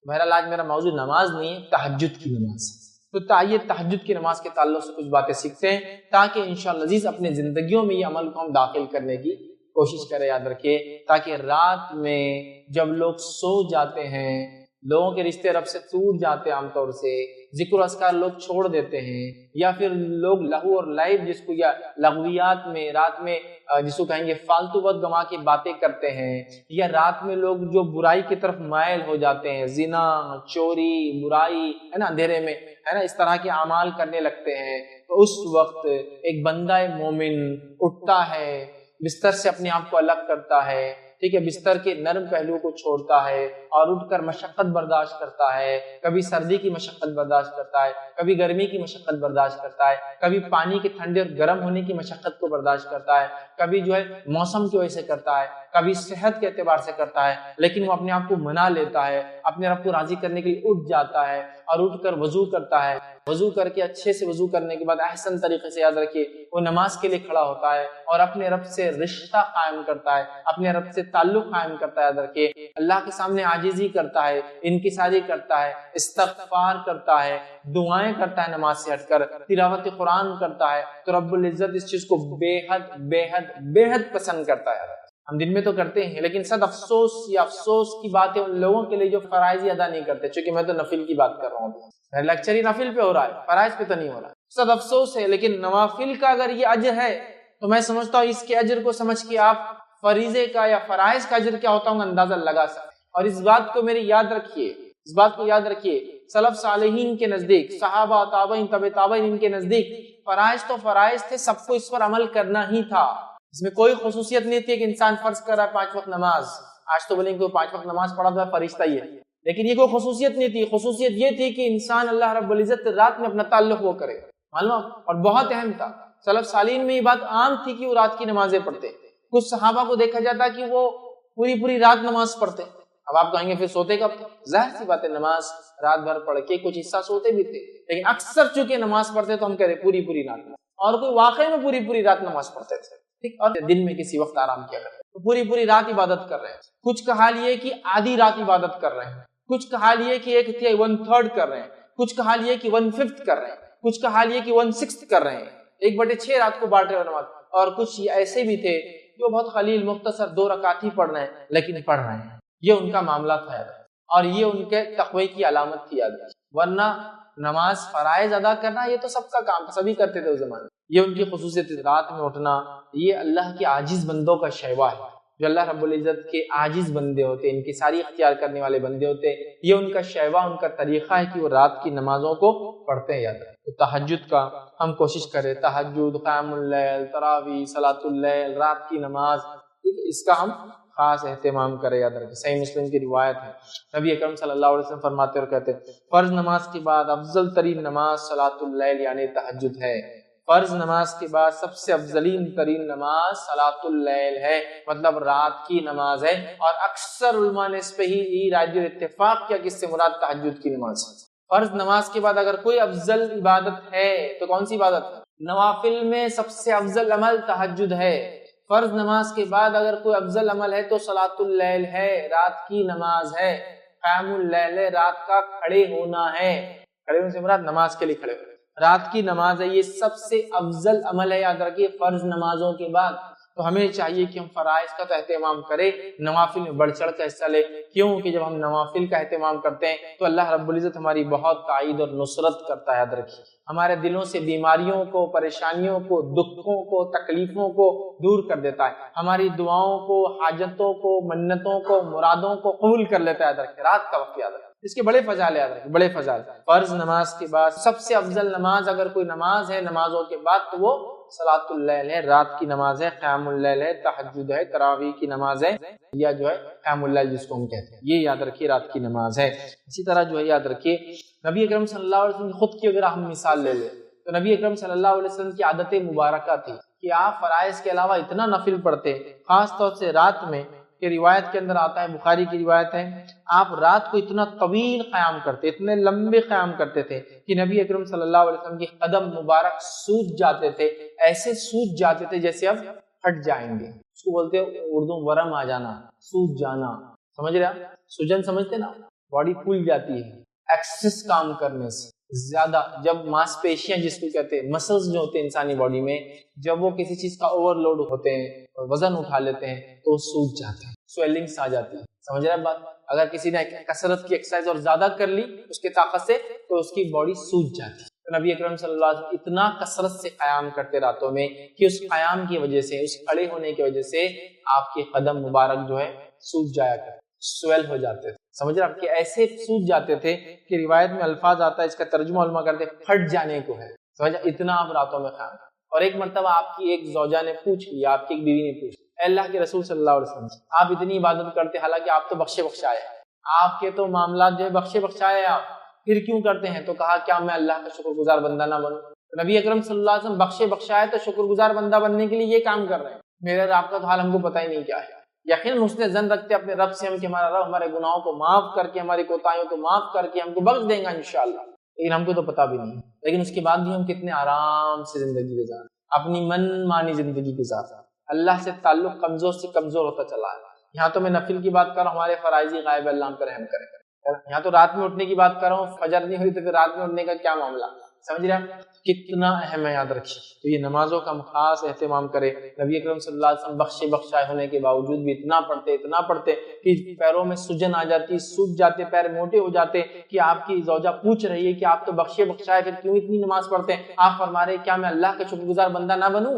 بہرحال آج میرا موضوع نماز نہیں ہے، تہجد کی نماز۔ تو تائیے تہجد کی نماز کے تعلق سے کچھ باتیں سیکھتے ہیں تاکہ انشاءاللہ عزیز اپنے زندگیوں میں یہ عمل کو ہم داخل کرنے کی کوشش کریں، یاد رکھیے، تاکہ رات میں جب لوگ سو جاتے ہیں، لوگوں کے رشتے رب سے ٹوٹ جاتے ہیں، عام طور سے ذکر و اذکار لوگ چھوڑ دیتے ہیں، یا پھر لوگ لہو اور لعب جس کو یا لغویات میں رات میں جس کو کہیں گے فالتو وقت گما کے باتیں کرتے ہیں، یا رات میں لوگ جو برائی کی طرف مائل ہو جاتے ہیں، زنا، چوری، برائی ہے نا، اندھیرے میں ہے نا اس طرح کے اعمال کرنے لگتے ہیں، تو اس وقت ایک بندہ مومن اٹھتا ہے، بستر سے اپنے آپ کو الگ کرتا ہے، ٹھیک ہے، بستر کے نرم پہلو کو چھوڑتا ہے اور اٹھ کر مشقت برداشت کرتا ہے، کبھی سردی کی مشقت برداشت کرتا ہے، کبھی گرمی کی مشقت برداشت کرتا ہے، کبھی پانی کے ٹھنڈے اور گرم ہونے کی مشقت کو برداشت کرتا ہے، کبھی جو ہے موسم کی وجہ سے کرتا ہے، کبھی صحت کے اعتبار سے کرتا ہے، لیکن وہ اپنے آپ کو منا لیتا ہے، اپنے رب کو راضی کرنے کے لیے اٹھ جاتا ہے اور اٹھ کر وضو کرتا ہے، وضو کر کے اچھے سے وضو کرنے کے بعد احسن طریقے سے، یاد رکھیے، وہ نماز کے لیے کھڑا ہوتا ہے اور اپنے رب سے رشتہ قائم کرتا ہے، اپنے رب سے تعلق قائم کرتا ہے، یاد رکھیے، اللہ کے سامنے عاجزی کرتا ہے، انکساری کرتا ہے، استغفار کرتا ہے، دعائیں کرتا ہے، نماز سے ہٹ کر تلاوت قرآن کرتا ہے، تو رب العزت اس چیز کو بے حد بے حد بے حد پسند کرتا ہے۔ ہم دن میں تو کرتے ہیں لیکن صد افسوس یا افسوس کی بات ہے ان لوگوں کے لیے جو فرائض ادا نہیں کرتے، چونکہ میں تو نفل کی بات کر رہا ہوں، لیکچر ہی نفل پہ ہو رہا ہے، فرائض پہ تو نہیں ہو رہا ہے، صد افسوس ہے۔ لیکن نوافل کا اگر یہ اجر ہے تو میں سمجھتا ہوں اس کے اجر کو سمجھ کے آپ فریضے کا یا فرائض کا اجر کیا ہوتا ہوں اندازہ لگا سکتے۔ اور اس بات کو میری یاد رکھیے، اس بات کو یاد رکھیے، سلف صالحین کے نزدیک، صحابہ تابعین تبع تابعین، ان کے نزدیک فرائض تو فرائض تھے، سب کو اس پر عمل کرنا ہی تھا، اس میں کوئی خصوصیت نہیں تھی کہ انسان فرض کر رہا ہے 5 وقت نماز، آج تو بولیں کہ 5 وقت نماز پڑھا تو فرشتہ ہی ہے، لیکن یہ کوئی خصوصیت نہیں تھی، خصوصیت یہ تھی کہ انسان اللہ رب العزت رات میں اپنا تعلق وہ کرے، معلوم، اور بہت اہم تھا۔ سلف صالحین میں یہ بات عام تھی کہ وہ رات کی نمازیں پڑھتے. کچھ صحابہ کو دیکھا جاتا کہ وہ پوری رات نماز پڑھتے. اب آپ کہیں گے پھر سوتے کب تھے؟ ظاہر سی بات ہے نماز رات بھر پڑھ کے کچھ حصہ سوتے بھی تھے، لیکن اکثر چونکہ نماز پڑھتے تو ہم کہہ رہے پوری رات، اور کوئی واقعی میں پوری رات نماز پڑھتے تھے، ٹھیک، اور دن میں کسی وقت آرام کیا کرتے تو پوری رات عبادت کر رہے ہیں. کچھ کا حال یہ کہ آدھی رات عبادت کر رہے ہیں، کچھ کا حال یہ کہ 1/3 کر رہے ہیں، کچھ کا حال یہ کہ 1/5 کر رہے ہیں، کچھ کا حال یہ کہ 1/6 کر رہے ہیں، 1/6 رات کو بانٹ رہے ہیں نماز. اور کچھ ایسے بھی تھے جو بہت قلیل مختصر 2 رکعت ہی پڑھ رہے ہیں لیکن پڑھ رہے ہیں. یہ ان کا معاملہ تھا اور یہ ان کے تقوی کی علامت تھی. ورنہ نماز فرائض ادا کرنا یہ تو سب کا کام تھا، سبھی کرتے تھے اس زمانے. یہ ان کی خصوصیت تھی. رات میں اٹھنا یہ اللہ کے عاجز بندوں کا شیوا ہے. جو اللہ رب العزت کے عاجز بندے ہوتے ہیں، ان کی ساری اختیار کرنے والے بندے ہوتے ہیں، یہ ان کا شیوا، ان کا طریقہ ہے کہ وہ رات کی نمازوں کو پڑھتے ہیں. یاد رکھیں تہجد کا ہم کوشش کریں، تہجد، قیام اللیل، تراویح، صلاۃ اللیل، رات کی نماز، اس کا ہم خاص اہتمام کرے. یاد رکھیں صحیح مسلم کی روایت ہے، نبی اکرم صلی اللہ علیہ وسلم فرماتے اور کہتے ہیں فرض نماز کے بعد افضل ترین نماز صلاۃ اللیل یعنی تہجد ہے. فرض نماز کے بعد سب سے افضلین ترین نماز صلاۃ اللیل ہے، مطلب رات کی نماز ہے. اور اکثر علماء نے اس پہ ہی راجی اتفاق کیا کہ اس سے مراد تہجد کی نماز ہے. فرض نماز کے بعد اگر کوئی افضل عبادت ہے تو کون سی عبادت ہے؟ نوافل میں سب سے افضل عمل تہجد ہے. فرض نماز کے بعد اگر کوئی افضل عمل ہے تو صلاۃ اللیل ہے، رات کی نماز ہے. قیام اللیل ہے، رات کا کھڑے ہونا ہے. کھڑے ہونے سے مراد نماز کے لیے کھڑے ہونا، رات کی نماز ہے. یہ سب سے افضل عمل ہے. یاد رکھیے فرض نمازوں کے بعد تو ہمیں چاہیے کہ ہم فرائض کا تو اہتمام کریں، نوافل میں بڑھ چڑھ کر حصہ لیں. کیوں کہ جب ہم نوافل کا اہتمام کرتے ہیں تو اللہ رب العزت ہماری بہت تائید اور نصرت کرتا ہے. یاد رکھیے ہمارے دلوں سے بیماریوں کو، پریشانیوں کو، دکھوں کو، تکلیفوں کو دور کر دیتا ہے. ہماری دعاؤں کو، حاجتوں کو، منتوں کو، مرادوں کو قبول کر لیتا ہے. یاد رکھیے رات کا وقت یاد رکھیے، اس کے بڑے فضائل یاد رکھیں، بڑے فضائل. فرض نماز کے بعد سب سے افضل نماز اگر کوئی نماز ہے نمازوں کے بعد تو وہ صلاۃ اللیل ہے، رات کی نماز ہے. قیام اللیل ہے، تہجد ہے، تراویح کی نماز ہے، یا جو ہے قیام اللیل جس کو ہم کہتے ہیں، یہ یاد رکھیے رات کی نماز ہے. اسی طرح جو ہے یاد رکھیے نبی اکرم صلی اللہ علیہ وسلم خود کی اگر ہم مثال لے لیں تو نبی اکرم صلی اللہ علیہ وسلم کی عادت مبارکہ تھی کہ آپ فرائض کے علاوہ اتنا نفل پڑھتے، خاص طور سے رات میں، کہ روایت کے اندر آتا ہے، بخاری کی روایت ہے، آپ رات کو اتنا طویل قیام کرتے، اتنے لمبے قیام کرتے تھے کہ نبی اکرم صلی اللہ علیہ وسلم کی قدم مبارک سوج جاتے تھے. ایسے سوج جاتے تھے جیسے اب ہٹ جائیں گے. اس کو بولتے ہیں اردو ورم آ جانا، سوج جانا. سمجھ رہے آپ؟ سوجن سمجھتے نا، باڈی پھول جاتی ہے ایکسس کام کرنے سے زیادہ. جب ماس پیشیاں جس کو کہتے ہیں، مسلز جو ہوتے ہیں انسانی باڈی میں، جب وہ کسی چیز کا اوور لوڈ ہوتے ہیں، وزن اٹھا لیتے ہیں تو سوج جاتے ہیں، سویلنگس آ جاتی ہے. سمجھ رہے ہیں بات؟ اگر کسی نے کثرت کی ایکسرسائز اور زیادہ کر لی اس کے طاقت سے تو اس کی باڈی سوج جاتی ہے. تو نبی اکرم صلی اللہ علیہ وسلم اتنا کثرت سے قیام کرتے راتوں میں کہ اس قیام کی وجہ سے، اس کھڑے ہونے کی وجہ سے آپ کے قدم مبارک جو ہے سوج جایا کرتے، سویل ہو جاتے تھے. سمجھ رہے آپ کہ ایسے سوج جاتے تھے کہ روایت میں الفاظ آتا ہے، اس کا ترجمہ علماء کرتے پھٹ جانے کو ہے. سمجھ اتنا آپ راتوں میں قیام. اور ایک مرتبہ آپ کی ایک زوجہ نے پوچھ لیا، آپ کی ایک بیوی نے پوچھ لیا، اے اللہ کے رسول صلی اللہ علیہ وسلم آپ اتنی عبادت کرتے، حالانکہ آپ تو بخشے بخشائے ہیں، آپ کے تو معاملات جو ہے بخشے بخشائے، آپ پھر کیوں کرتے ہیں؟ تو کہا کیا میں اللہ کا شکر گزار بندہ نہ بنوں؟ نبی اکرم صلی اللہ علیہ وسلم بخشے بخشائے تو شکر گزار بندہ بننے کے لیے یہ کام کر رہے ہیں. میرے رب کا تو حال ہم کو پتہ ہی نہیں کیا ہے. یقیناً اس نے ظن رکھتے اپنے رب سے ہم کہ ہمارا رب ہمارے گناہوں کو معاف کر کے، ہماری کوتاہیوں کو معاف کر کے ہم کو بخش دے گا انشاءاللہ، لیکن ہم کو تو پتہ بھی نہیں. لیکن اس کے بعد بھی ہم کتنے آرام سے زندگی گزار، اپنی من مانی زندگی گزار. اللہ سے تعلق کمزور سے کمزور ہوتا چلا ہے. یہاں تو میں نفل کی بات کر رہا ہوں، ہمارے فرائض غائب اللہ ہم پر رحم کرے. یہاں تو رات میں اٹھنے کی بات کر رہا ہوں، فجر نہیں ہوئی تو پھر رات میں اٹھنے کا کیا معاملہ؟ سمجھ رہے ہیں کتنا اہم ہے. یاد رکھیے تو یہ نمازوں کا ہم خاص اہتمام کریں. نبی اکرم صلی اللہ علیہ وسلم بخشے بخشائے ہونے کے باوجود بھی اتنا پڑھتے کہ پیروں میں سجن آ جاتی، سوج جاتے، پیر موٹے ہو جاتے کہ آپ کی زوجہ پوچھ رہی ہے کہ آپ تو بخشے بخشائے پھر کیوں اتنی نماز پڑھتے ہیں؟ آپ فرما رہے کیا میں اللہ کا شکر گزار بندہ نہ بنوں؟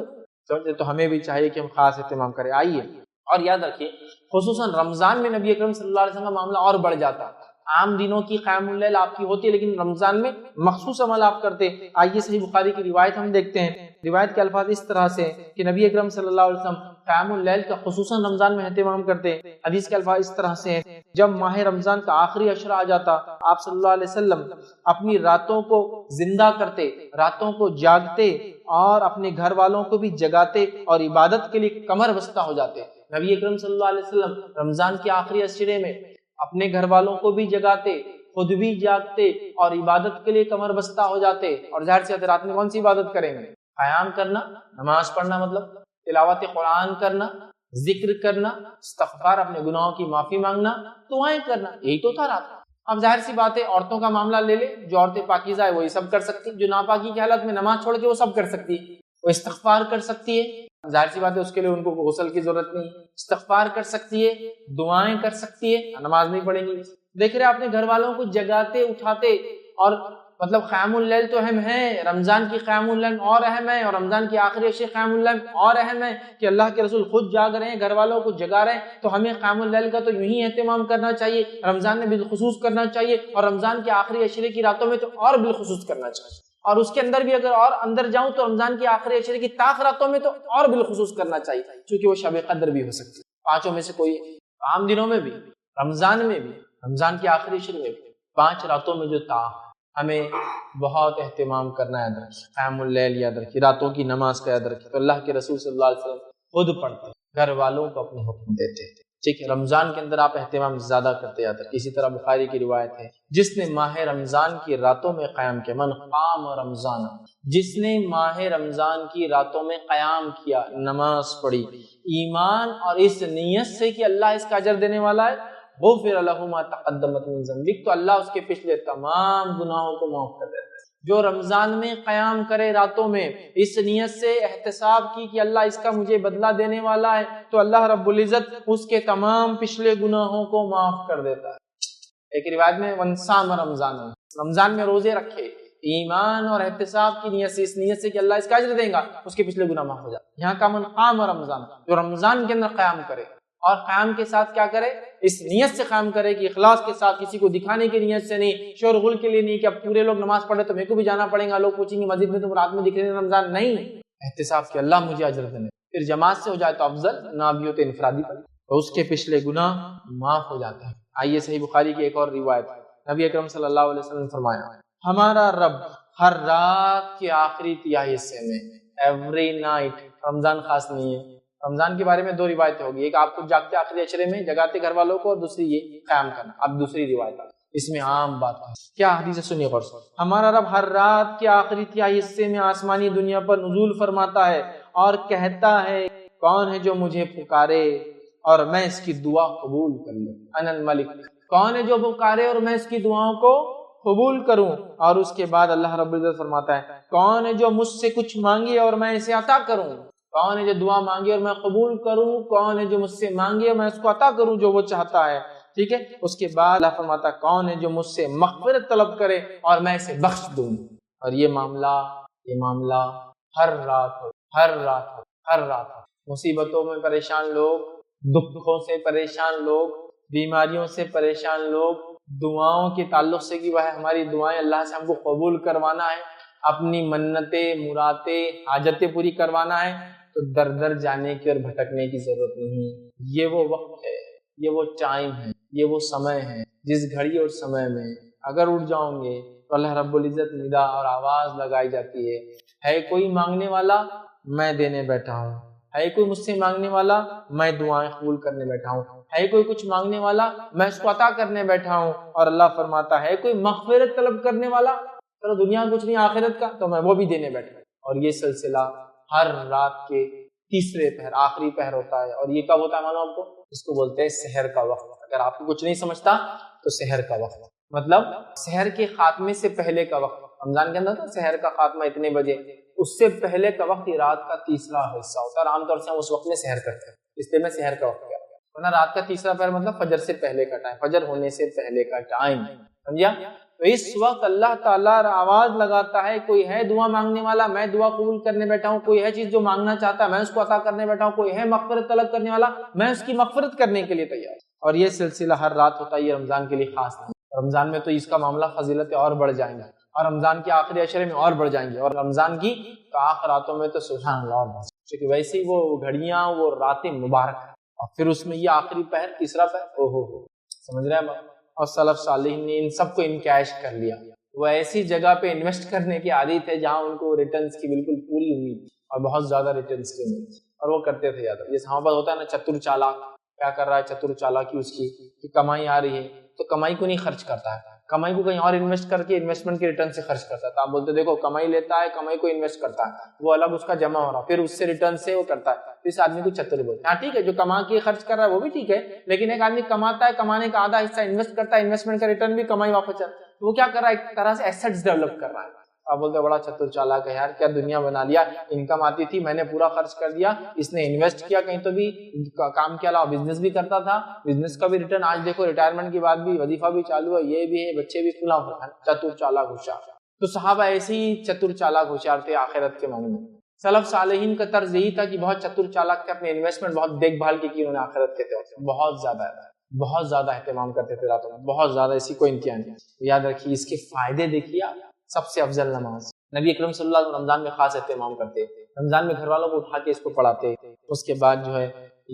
سمجھے؟ تو ہمیں بھی چاہیے کہ ہم خاص اہتمام کریں. آئیے اور یاد رکھیے خصوصاً رمضان میں نبی اکرم صلی اللہ علیہ وسلم کا معاملہ اور بڑھ جاتا. عام دنوں کی قیام اللیل آپ کی ہوتی ہے لیکن رمضان میں مخصوص عمل آپ کرتے. آئیے صحیح بخاری کی روایت ہم دیکھتے ہیں. روایت کے الفاظ اس طرح سے کہ نبی اکرم صلی اللہ علیہ وسلم قیام اللیل کا خصوصاً رمضان میں اہتمام کرتے. حدیث کے الفاظ اس طرح سے جب ماہ رمضان کا آخری عشرہ آ جاتا آپ صلی اللہ علیہ وسلم اپنی راتوں کو زندہ کرتے، راتوں کو جاگتے اور اپنے گھر والوں کو بھی جگاتے اور عبادت کے لیے کمر بستہ ہو جاتے۔ نبی اکرم صلی اللہ علیہ وسلم رمضان کے آخری عشرے میں اپنے گھر والوں کو بھی جگاتے، خود بھی جاگتے اور عبادت کے لیے کمر بستہ ہو جاتے۔ اور ظاہر سی رات میں کون سی عبادت کریں گے؟ قیام کرنا، نماز پڑھنا، مطلب تلاوت قرآن کرنا، ذکر کرنا، استغفار، اپنے گناہوں کی معافی مانگنا، دعائیں کرنا، یہی تو تھا رات۔ اب ظاہر سی بات ہے عورتوں کا معاملہ لے لے، جو عورتیں پاکیزہ ہے وہی سب کر سکتی، جو ناپاکی کی حالت میں نماز چھوڑ کے وہ سب کر سکتی ہے، وہ استغفار کر سکتی ہے، ظاہر سی بات ہے اس کے لیے ان کو غسل کی ضرورت نہیں، استغفار کر سکتی ہے، دعائیں کر سکتی ہے، نماز نہیں پڑھیں گی۔ دیکھ رہے اپنے گھر والوں کو جگاتے اٹھاتے، اور مطلب قیام اللیل تو اہم ہے، رمضان کی قیام اللیل اور اہم ہے، اور رمضان کی آخری عشر قیام اللیل اور اہم ہے کہ اللہ کے رسول خود جاگ رہے ہیں، گھر والوں کو جگا رہے ہیں، تو ہمیں قیام اللیل کا تو یوں ہی اہتمام کرنا چاہیے، رمضان میں بالخصوص کرنا چاہیے، اور رمضان کے آخری عشرے کی راتوں میں تو اور بالخصوص کرنا چاہیے، اور اس کے اندر بھی اگر اور اندر جاؤں تو رمضان کی آخری عشرے کی طاق راتوں میں تو اور بالخصوص کرنا چاہیے، چونکہ وہ شب قدر بھی ہو سکتی ہے، پانچوں میں سے کوئی عام دنوں میں بھی، رمضان میں بھی، رمضان کی آخری عشرے میں بھی، 5 راتوں میں جو طاق، ہمیں بہت اہتمام کرنا ہے، قیام اللیل یاد رکھیے، راتوں کی نماز کا یاد رکھیے، تو اللہ کے رسول صلی اللہ علیہ وسلم خود پڑھتے، گھر والوں کو اپنے حکم دیتے، ٹھیک ہے۔ رمضان کے اندر آپ اہتمام زیادہ کرتے یاد رکھیے۔ اسی طرح بخاری کی روایت ہے، جس نے ماہ رمضان کی راتوں میں قیام کیا، من قام رمضان، جس نے ماہ رمضان کی راتوں میں قیام کیا، نماز پڑھی، ایمان اور اس نیت سے کہ اللہ اس کا اجر دینے والا ہے، غفر له ما تقدمت من ذنبک، تو اللہ اس کے پچھلے تمام گناہوں کو معاف کر دیتا ہے۔ جو رمضان میں قیام کرے راتوں میں، اس نیت سے احتساب کی کہ اللہ اس کا مجھے بدلہ دینے والا ہے، تو اللہ رب العزت اس کے تمام پچھلے گناہوں کو معاف کر دیتا ہے۔ ایک روایت میں ونصام رمضان، رمضان میں روزے رکھے، ایمان اور احتساب کی نیت سے، اس نیت سے کہ اللہ اس کا اجر دے گا، اس کے پچھلے گناہ معاف ہو جاتے۔ یہاں کا من قام رمضان، جو رمضان کے اندر قیام کرے، اور قیام کے ساتھ کیا کرے، اس نیت سے قیام کرے کہ اخلاص کے ساتھ، کسی کو دکھانے کی نیت سے نہیں، شور غل کے لیے نہیں کہ اب پورے لوگ نماز پڑھے تو میرے کو بھی جانا پڑے گا، لوگ پوچھیں گے مسجد میں تم رات میں دکھ رہے ہیں رمضان، نہیں، احتساب کہ اللہ مجھے اجر دینے، پھر جماعت سے ہو جائے تو افضل، نہ بھی ہو تو انفرادی پڑھے تو اس کے پچھلے گناہ معاف ہو جاتے ہیں۔ آئیے صحیح بخاری کی ایک اور روایت، نبی اکرم صلی اللہ علیہ وسلم نے فرمایا، ہمارا رب ہر رات کے آخری تہائی حصے میں، ایوری نائٹ، رمضان خاص نہیں ہے، رمضان کے بارے میں 2 روایتیں ہوگی، ایک آپ کو جاگتے آخری عشرے میں جگاتے گھر والوں کو، اور دوسری یہ قیام کرنا۔ اب دوسری روایت اس میں عام بات ہے، کیا حدیث سنیے غور سے، ہمارا رب ہر رات کے آخری تہائی حصے میں آسمانی دنیا پر نزول فرماتا ہے اور کہتا ہے، کون ہے جو مجھے پکارے اور میں اس کی دعا قبول کر لوں، انا الملک، کون ہے جو پکارے اور میں اس کی دعاؤں کو قبول کروں، اور اس کے بعد اللہ رب العزت فرماتا ہے، کون ہے جو مجھ سے کچھ مانگے اور میں اسے عطا کروں، کون ہے جو دعا مانگے اور میں قبول کروں، کون ہے جو مجھ سے مانگے اور میں اس کو عطا کروں جو وہ چاہتا ہے، ٹھیک ہے۔ اس کے بعد اللہ فرماتا ہے، کون ہے جو مجھ سے مغفرت طلب کرے اور میں اسے بخش دوں، اور یہ معاملہ ہر رات ہو، مصیبتوں میں پریشان لوگ، دکھوں سے پریشان لوگ، بیماریوں سے پریشان لوگ، دعاؤں کے تعلق سے کہ وہ ہماری دعائیں اللہ سے ہم کو قبول کروانا ہے، اپنی منتیں، مرادیں، حاجتیں پوری کروانا ہے، تو در در جانے کی اور بھٹکنے کی ضرورت نہیں۔ یہ وہ وقت ہے، یہ وہ ٹائم ہے، یہ وہ سمے ہے، جس گھڑی اور سمے میں اگر اٹھ جاؤں گے تو اللہ رب العزت ندا اور آواز لگائی جاتی ہے کوئی مانگنے والا، میں دینے بیٹھا ہوں، ہے کوئی مجھ سے مانگنے والا، میں دعائیں قبول کرنے بیٹھا ہوں، ہے کوئی کچھ مانگنے والا، میں اس کو عطا کرنے بیٹھا ہوں، اور اللہ فرماتا ہے کوئی مغفرت طلب کرنے والا، چلو دنیا کچھ نہیں آخرت کا، تو میں وہ بھی دینے بیٹھا ہوں۔ اور یہ سلسلہ ہر رات کے تیسرے پہر، آخری پہر ہوتا ہے، اور یہ کب ہوتا ہے معلوم آپ کو؟ اس کو بولتے ہیں سحر کا وقت۔ اگر آپ کو کچھ نہیں سمجھتا تو سحر کا وقت مطلب سحر کے خاتمے سے پہلے کا وقت، رمضان کے اندر تھا سحر کا خاتمہ اتنے بجے، اس سے پہلے کا وقت یہ رات کا تیسرا حصہ ہوتا ہے، اور عام طور سے ہم اس وقت میں سحر کرتے ہیں، اس لیے میں سحر کا وقت کہتا ہوں، ورنہ رات کا تیسرا پہر مطلب فجر سے پہلے کا ٹائم، فجر ہونے سے پہلے کا ٹائم، سمجھا؟ تو اس وقت اللہ تعالیٰ آواز لگاتا ہے، کوئی ہے دعا مانگنے والا، میں دعا قبول کرنے بیٹھا ہوں، کوئی ہے چیز جو مانگنا چاہتا ہے، میں اس کو عطا کرنے بیٹھا ہوں، کوئی ہے مغفرت طلب کرنے والا، میں اس کی مغفرت کرنے کے لیے تیار۔ اور یہ سلسلہ ہر رات ہوتا ہے، یہ رمضان کے لیے خاص نہیں، رمضان میں تو اس کا معاملہ فضیلتیں اور بڑھ جائیں گے، اور رمضان کے آخری عشرے میں اور بڑھ جائیں گے، اور رمضان کی آخر راتوں میں تو سبحان اللہ، کیونکہ ویسے ہی وہ گھڑیاں، وہ راتیں مبارک ہیں، اور پھر اس میں یہ آخری پہر، تیسرا پہر، سمجھ رہے ہیں؟ اور سلف صالحین نے ان سب کو انکیش کر لیا، وہ ایسی جگہ پہ انویسٹ کرنے کی عادی تھے جہاں ان کو ریٹرنز کی بالکل پوری امید تھی اور بہت زیادہ ریٹرنز کی امید تھی، اور وہ کرتے تھے زیادہ. جیسے ہمارے پاس ہوتا ہے نا چتر چالاک، کیا کر رہا ہے چتر چالاکی اس کی کہ کمائی آ رہی ہے تو کمائی کو نہیں خرچ کرتا ہے، کمائی کو کہیں اور انویسٹ کر کے انویسٹمنٹ کے ریٹرن سے خرچ کرتا ہے. تو آپ بولتے دیکھو کمائی لیتا ہے، کمائی کو انویسٹ کرتا ہے، وہ الگ اس کا جمع ہو رہا، پھر اس سے ریٹرن سے وہ کرتا ہے، اس آدمی کو چتر بولتے ہیں. ہاں ٹھیک ہے، جو کما کے خرچ کر رہا ہے وہ بھی ٹھیک ہے، لیکن ایک آدمی کماتا ہے، کمانے کا آدھا حصہ انویسٹ کرتا ہے، انویسٹمنٹ کا ریٹرن بھی کمائی واپس چلتا ہے، تو وہ کیا کر رہا ہے؟ ایک طرح سے ایسٹس ڈیولپ کر رہا ہے. آپ بولتے بڑا چتر چالاک ہے یار، کیا دنیا بنا لیا، انکم آتی تھی میں نے پورا خرچ کر دیا، اس نے انویسٹ کیا کہیں تو بھی، کام کے علاوہ بزنس بھی کرتا تھا، بزنس کا بھی ریٹرن، آج دیکھو ریٹائرمنٹ کے بعد بھی وظیفہ بھی چالو ہے، یہ بھی ہے، بچے بھی فلاں، چتر چالاک ہوشیار. تو صحابہ ایسے ہی چتر چالاک ہوشیار تھے آخرت کے معاملے میں. سلف صالحین کا طرز یہی تھا کہ بہت چتر چالاک تھے، اپنے انویسٹمنٹ بہت دیکھ بھال کی انہوں نے آخرت کے طور بہت زیادہ اہتمام کرتے تھے راتوں میں، بہت زیادہ، اسی کو امتحان ہے. یاد رکھیے اس کے فائدے دیکھیے آپ. سب سے افضل نماز، نبی اکرم صلی اللہ علیہ وسلم رمضان میں خاص اہتمام کرتے، رمضان میں گھر والوں کو اٹھا کے اس کو پڑھاتے. اس کے بعد جو ہے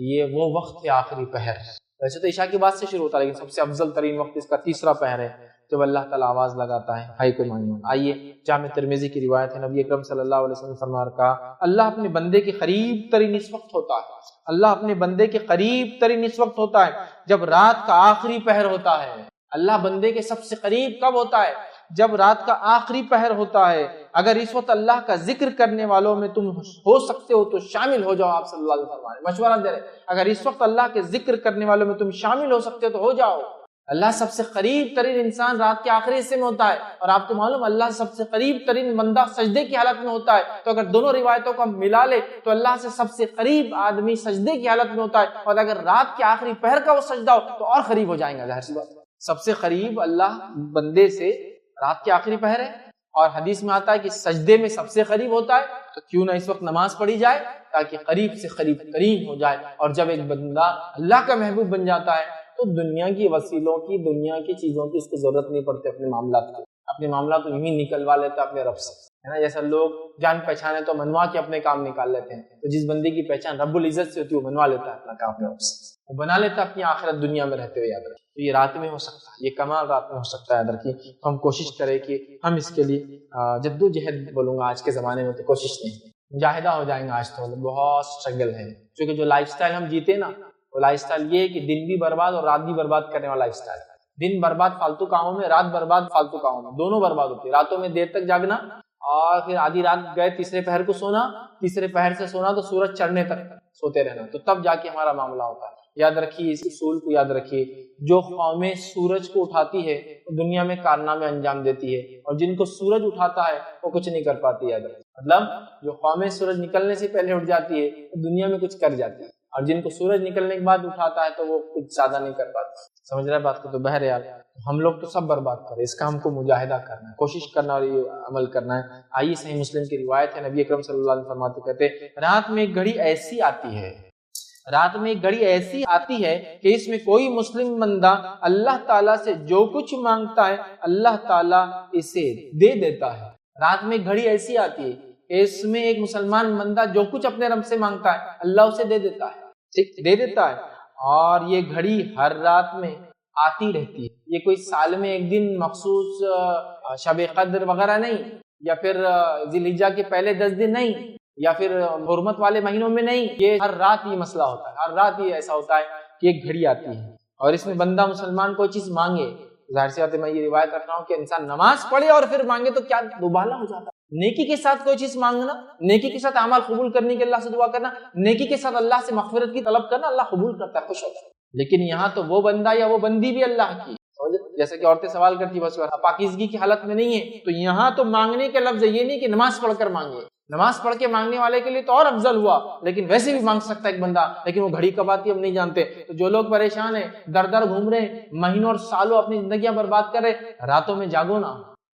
یہ وہ وقت ہے آخری پہر، ویسے تو عشاء کے بعد سے شروع ہوتا ہے لیکن سب سے افضل ترین وقت اس کا تیسرا پہر ہے جب اللہ تعالیٰ آواز لگاتا ہے ہائی کو مانگو. آئیے جامع ترمذی کی روایت ہے، نبی اکرم صلی اللہ علیہ وسلم فرما کہا اللہ اپنے بندے کے قریب ترین اس وقت ہوتا ہے، اللہ اپنے بندے کے قریب ترین اس وقت ہوتا ہے جب رات کا آخری پہر ہوتا ہے. اللہ بندے کے سب سے قریب کب ہوتا ہے؟ جب رات کا آخری پہر ہوتا ہے. اگر اس وقت اللہ کا ذکر کرنے والوں میں تم ہو سکتے ہو تو شامل ہو جاؤ. آپ صلی اللہ علیہ وسلم مشورہ دے رہے اگر اس وقت اللہ کے ذکر کرنے والوں میں تم شامل ہو سکتے ہو تو ہو جاؤ. اللہ سب سے قریب ترین انسان رات کے آخری حصے میں ہوتا ہے، اور آپ کو معلوم اللہ سب سے قریب ترین بندہ سجدے کی حالت میں ہوتا ہے. تو اگر دونوں روایتوں کو ہم ملا لے تو اللہ سے سب سے قریب آدمی سجدے کی حالت میں ہوتا ہے، اور اگر رات کے آخری پہر کا وہ سجدہ ہو تو اور قریب ہو جائیں گے. ظاہر سی بات سب سے قریب اللہ بندے سے رات کے آخری پہر ہے، اور حدیث میں آتا ہے کہ سجدے میں سب سے قریب ہوتا ہے. تو کیوں نہ اس وقت نماز پڑھی جائے تاکہ قریب سے قریب کریم ہو جائے. اور جب ایک بندہ اللہ کا محبوب بن جاتا ہے تو دنیا کی وسیلوں کی، دنیا کی چیزوں کی اس کو ضرورت نہیں پڑتی. اپنے معاملات کو یوں نکلوا لیتا اپنے رب سے، ہے نا. جیسا لوگ جان پہچانے تو منوا کے اپنے کام نکال لیتے ہیں، تو جس بندے کی پہچان رب العزت سے ہوتی ہے وہ منوا لیتا ہے اپنا کام اپنے رب سے، وہ بنا لیتا اپنی آخرت دنیا میں رہتے ہوئے. یاد رکھیں تو یہ رات میں ہو سکتا ہے، یہ کمال رات میں ہو سکتا ہے. یاد رکھیں تو ہم کوشش کریں کہ ہم اس کے لیے جدوجہد بولوں گا آج کے زمانے میں تو کوشش نہیں، مجاہدہ ہو جائیں گے. آج تو بہت اسٹرگل ہے کیونکہ جو لائف سٹائل ہم جیتے نا وہ لائف سٹائل یہ ہے کہ دن بھی برباد اور رات بھی برباد کرنے والا لائف سٹائل. دن برباد فالتو کاموں میں، رات برباد فالتو کاموں میں، دونوں برباد ہوتی ہے. راتوں میں دیر تک جاگنا اور پھر آدھی رات گئے تیسرے پہر کو سونا، تیسرے پہر سے سونا تو سورج چڑھنے تک سوتے رہنا، تو تب جا کے ہمارا معاملہ ہوتا ہے. یاد رکھیے اس اصول کو، یاد رکھیے جو قومیں سورج کو اٹھاتی ہے وہ دنیا میں کارنامے انجام دیتی ہے، اور جن کو سورج اٹھاتا ہے وہ کچھ نہیں کر پاتی. یاد رکھیے مطلب جو قومیں سورج نکلنے سے پہلے اٹھ جاتی ہے وہ دنیا میں کچھ کر جاتی ہے، اور جن کو سورج نکلنے کے بعد اٹھاتا ہے تو وہ کچھ زیادہ نہیں کر پاتے. سمجھ رہے بات کو؟ تو بہرحال ہم لوگ تو سب برباد کر رہے، اس کا ہم کو مجاہدہ کرنا ہے، کوشش کرنا اور یہ عمل کرنا ہے. آئیے صحیح مسلم کی روایت ہے، نبی اکرم صلی اللہ علیہ وسلم فرماتے کہتے رات میں ایک گھڑی ایسی آتی ہے، رات میں ایک گھڑی ایسی آتی ہے کہ اس میں کوئی مسلم بندہ اللہ تعالیٰ سے جو کچھ مانگتا ہے اللہ تعالیٰ اسے دے دیتا ہے. رات میں ایک گھڑی ایسی آتی ہے کہ اس میں ایک مسلمان بندہ جو کچھ اپنے رب سے مانگتا ہے اللہ اسے دے دیتا ہے، ٹھیک دے دیتا ہے. اور یہ گھڑی ہر رات میں آتی رہتی ہے، یہ کوئی سال میں ایک دن مخصوص شب قدر وغیرہ نہیں، یا پھر ذی الحجہ کے پہلے 10 دن نہیں، یا پھر حرمت والے مہینوں میں نہیں. یہ ہر رات یہ مسئلہ ہوتا ہے، ہر رات یہ ایسا ہوتا ہے کہ ایک گھڑی آتی ہے اور اس میں بندہ مسلمان کوئی چیز مانگے. ظاہر سی بات ہے میں یہ روایت رکھ رہا ہوں کہ انسان نماز پڑھے اور پھر مانگے تو کیا دوبالا ہو جاتا ہے. نیکی کے ساتھ کوئی چیز مانگنا، نیکی کے ساتھ اعمال قبول کرنے کے اللہ سے دعا کرنا، نیکی کے ساتھ اللہ سے مغفرت کی طلب کرنا، اللہ قبول کرتا ہے، خوش ہوتا ہے. لیکن یہاں تو وہ بندہ یا وہ بندی بھی اللہ کی، جیسے کہ عورتیں سوال کرتی بس پاکیزگی کی حالت میں نہیں ہے، تو یہاں تو مانگنے کے لفظ یہ نہیں کہ نماز پڑھ کر مانگے، نماز پڑھ کے مانگنے والے کے لیے تو اور افضل ہوا، لیکن ویسے بھی مانگ سکتا ہے ایک بندہ. لیکن وہ گھڑی کب آتی ہے ہم نہیں جانتے. تو جو لوگ پریشان ہیں، در در گھوم رہے ہیں، مہینوں اور سالوں اپنی زندگیاں برباد کر رہے، راتوں میں جاگو نا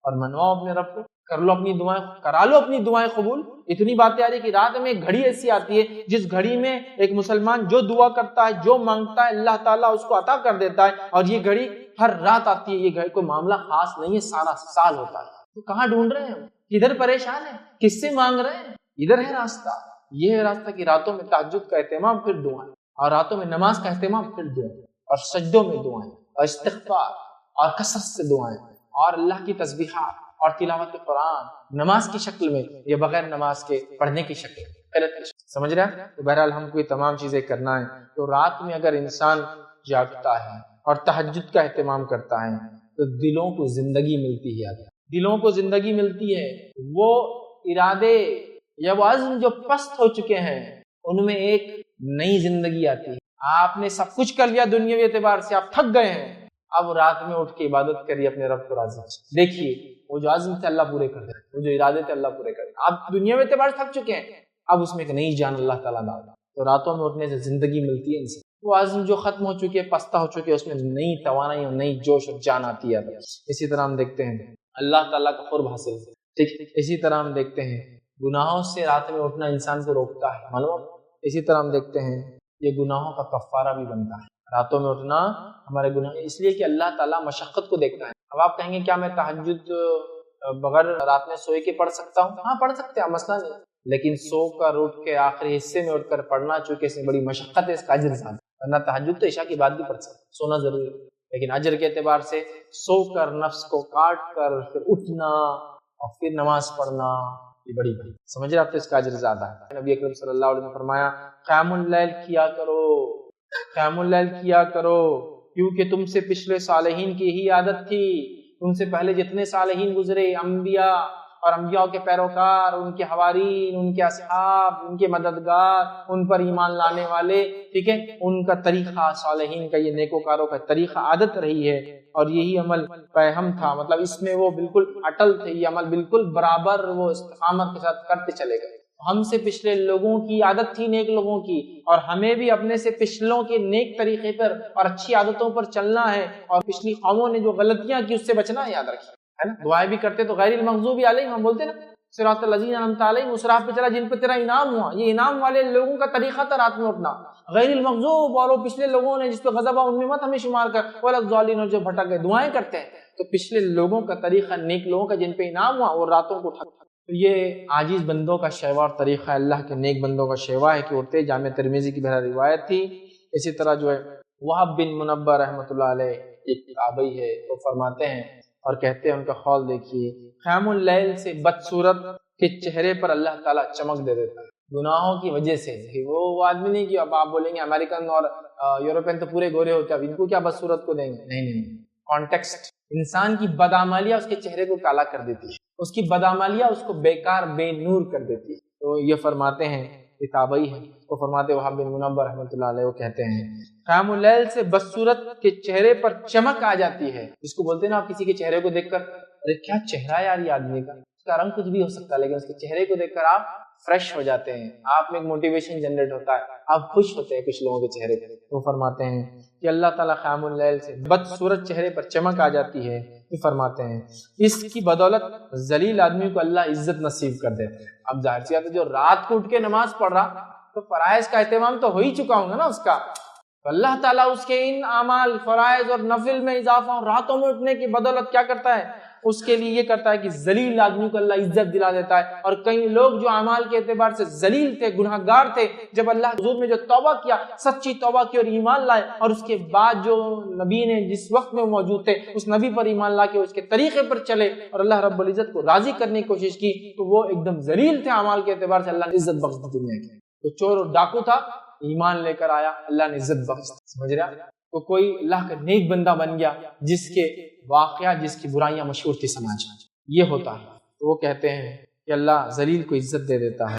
اور منواؤ اپنے رب کو، کر لو اپنی دعائیں، کرا لو اپنی دعائیں قبول. اتنی باتیں آ رہی کہ رات میں ایک گھڑی ایسی آتی ہے جس گھڑی میں ایک مسلمان جو دعا کرتا ہے، جو مانگتا ہے اللہ تعالیٰ اس کو عطا کر دیتا ہے. اور یہ گھڑی ہر رات آتی ہے، یہ گھڑی کوئی معاملہ خاص نہیں ہے، سارا سال ہوتا ہے. تو کہاں ڈھونڈ رہے ہیں، کدھر پریشان ہیں، کس سے مانگ رہے ہیں؟ ادھر ہے راستہ، یہ ہے راستہ کہ راتوں میں تہجد کا اہتمام پھر دعائیں، اور راتوں میں نماز کا اہتمام پھر دعائیں، اور سجدوں میں دعائیں، اور استغفار اور کثرت سے دعائیں، اور اللہ کی تسبیحات اور تلاوت قرآن نماز کی شکل میں یا بغیر نماز کے پڑھنے کی شکل میں، سمجھ رہا ہے؟ تو بہرحال ہم کو یہ تمام چیزیں کرنا ہے۔ تو رات میں اگر انسان جاگتا ہے اور تہجد کا اہتمام کرتا ہے تو دلوں کو زندگی ملتی ہے، دلوں کو زندگی ملتی ہے، وہ ارادے یا وہ عزم جو پست ہو چکے ہیں ان میں ایک نئی زندگی آتی ہے۔ آپ نے سب کچھ کر لیا دنیاوی اعتبار سے، آپ تھک گئے ہیں، اب رات میں اٹھ کے عبادت کریے اپنے رب کو راضی۔ دیکھیے وہ جو عزم تھے اللہ پورے کر دے، وہ جو ارادے تھے اللہ پورے کر دے۔ آپ دنیاوی اعتبار سے تھک چکے ہیں، اب اس میں ایک نئی جان اللہ تعالیٰ ڈالتا۔ تو راتوں میں اٹھنے سے زندگی ملتی ہے انسان، وہ عزم جو ختم ہو چکے، پستہ ہو چکے، اس میں نئی توانائی اور نئی جوش اور جان آتی ہے۔ اسی طرح ہم دیکھتے ہیں اللہ تعالیٰ کا قرب حاصل، ٹھیک۔ اسی طرح ہم دیکھتے ہیں گناہوں سے رات میں اٹھنا انسان کو روکتا ہے، معلوم۔ اسی طرح ہم دیکھتے ہیں یہ گناہوں کا کفارہ بھی بنتا ہے، راتوں میں اٹھنا ہمارے گناہ، اس لیے کہ اللہ تعالیٰ مشقت کو دیکھتا ہے۔ اب آپ کہیں گے کیا میں تہجد بغیر رات میں سوئے کے پڑھ سکتا ہوں؟ ہاں پڑھ سکتے ہیں، مسئلہ نہیں، لیکن سو کر اٹھ کے آخری حصے میں اٹھ کر پڑھنا چونکہ اس میں بڑی مشقت ہے، اس کا اجر زیادہ۔ ورنہ تہجد تو عشاء کی بعد بھی پڑھ سکتے، سونا ضروری ہے، لیکن اجر کے اعتبار سے سو کر نفس کو کاٹ کر پھر اٹھنا اور پھر نماز پڑھنا یہ بڑی سمجھ رہے آپ، تو اس کا اجر زیادہ ہے۔ نبی اکرم صلی اللہ علیہ وسلم نے فرمایا قیام اللیل کیا کرو، قیام اللیل کیا کرو، کیونکہ تم سے پچھلے صالحین کی یہی عادت تھی، تم سے پہلے جتنے صالحین گزرے، انبیاء اور انبیاء کے پیروکار، ان کے حوارین، ان کے اصحاب، ان کے مددگار، ان پر ایمان لانے والے، ٹھیک ہے، ان کا طریقہ، صالحین کا یہ نیکوکاروں کا طریقہ عادت رہی ہے، اور یہی عمل فہم تھا، مطلب اس میں وہ بالکل اٹل تھے، یہ عمل بالکل برابر وہ استقامت کے ساتھ کرتے چلے گئے۔ ہم سے پچھلے لوگوں کی عادت تھی نیک لوگوں کی، اور ہمیں بھی اپنے سے پچھلوں کے نیک طریقے پر اور اچھی عادتوں پر چلنا ہے، اور پچھلی قوموں نے جو غلطیاں کی اس سے بچنا ہے، یاد رکھیے، ہے نا۔ دعائیں بھی کرتے تو غیر المغضوب علیہم، ہم بولتے نا صراط الذین انعمت علیہم، اس راہ پہ چلا جن پہ تیرا انعام ہوا، یہ انعام والے لوگوں کا طریقہ تھا رات میں اٹھنا۔ غیر المغضوب اور وہ پچھلے لوگوں نے جس پہ غضب ہوا ان میں مت ہمیں شمار کر، ولا الضالین اور جو بھٹک گئے، دعائیں کرتے ہیں۔ تو پچھلے لوگوں کا طریقہ، نیک لوگوں کا جن پہ انعام ہوا، وہ راتوں کو اٹھا۔ تو یہ عاجز بندوں کا شیوا اور طریقہ ہے، اللہ کے نیک بندوں کا شیوا ہے کہ اٹھتے۔ جامع ترمذی کی بہرحال روایت تھی۔ اسی طرح جو ہے وہب بن منبہ رحمۃ اللہ علیہ ایک تابعی ہے، وہ فرماتے ہیں اور کہتے ہیں، ان کا قول دیکھیے، قیام اللیل سے بدصورت کے چہرے پر اللہ تعالیٰ چمک دے دیتا ہے گناہوں کی وجہ سے۔ وہ آدمی نہیں کہ اب آپ بولیں گے امریکن اور یورپین تو پورے گورے ہوتے ہیں، اب ان کو کیا بدصورت کو دیں گے، نہیں، کانٹیکسٹ، انسان کی بدعمالیاں اس کے چہرے کو کالا کر دیتی ہے، اس کی بدعمالیاں اس کو بیکار بے نور کر دیتی ہے۔ تو یہ فرماتے ہیں، یہ تابعی ہے، وہ فرماتے ہیں وہب بن منبہ رحمۃ اللہ علیہ، وہ کہتے ہیں قیام اللیل سے بدصورت کے چہرے پر چمک آ جاتی ہے، جس کو بولتے ہیں نا آپ کسی کے چہرے کو دیکھ کر ارے کیا چہرہ ہے یار یہ آدمی کا، اس کا رنگ کچھ بھی ہو سکتا ہے، لیکن اس کے چہرے کو دیکھ کر آپ فریش ہو جاتے ہیں، آپ میں ایک موٹیویشن جنریٹ ہوتا ہے، آپ خوش ہوتے ہیں کچھ لوگوں کے چہرے پہ۔ وہ فرماتے ہیں کہ اللہ تعالیٰ قیام اللیل سے بدصورت چہرے پر چمک آ جاتی ہے، یہ فرماتے ہیں اس کی بدولت ذلیل آدمی کو اللہ عزت نصیب کر دیتے ہیں۔ اب ظاہر سی بات ہے جو رات کو اٹھ کے نماز پڑھ رہا تو فرائض کا اہتمام تو ہو ہی چکا ہوں گا نا اس کا، تو اللہ تعالیٰ اس کے ان اعمال، فرائض اور نفل میں اضافہ اور راتوں میں اٹھنے کی بدولت کیا کرتا ہے، اس کے لیے یہ کرتا ہے کہ ذلیل آدمی کو اللہ عزت دلا دیتا ہے۔ اور کئی لوگ جو اعمال کے اعتبار سے ذلیل تھے، گناہ گار تھے، جب اللہ کے حضور میں جو توبہ کیا، سچی توبہ کی اور ایمان لائے، اور اس کے بعد جو نبی نے جس وقت میں موجود تھے اس نبی پر ایمان لا کے اس کے طریقے پر چلے اور اللہ رب العزت کو راضی کرنے کی کوشش کی، تو وہ ایک دم ذلیل تھے اعمال کے اعتبار سے، اللہ نے عزت بخش دی دنیا کی۔ تو چور اور ڈاکو تھا، ایمان لے کر آیا، اللہ نے عزت بخش دی، سمجھ رہا۔ تو کوئی اللہ کا نیک بندہ بن گیا جس کے واقعہ، جس کی برائیاں مشہور تھی سماج میں، یہ ہوتا ہے۔ تو وہ کہتے ہیں کہ اللہ ذلیل کو عزت دے دیتا ہے،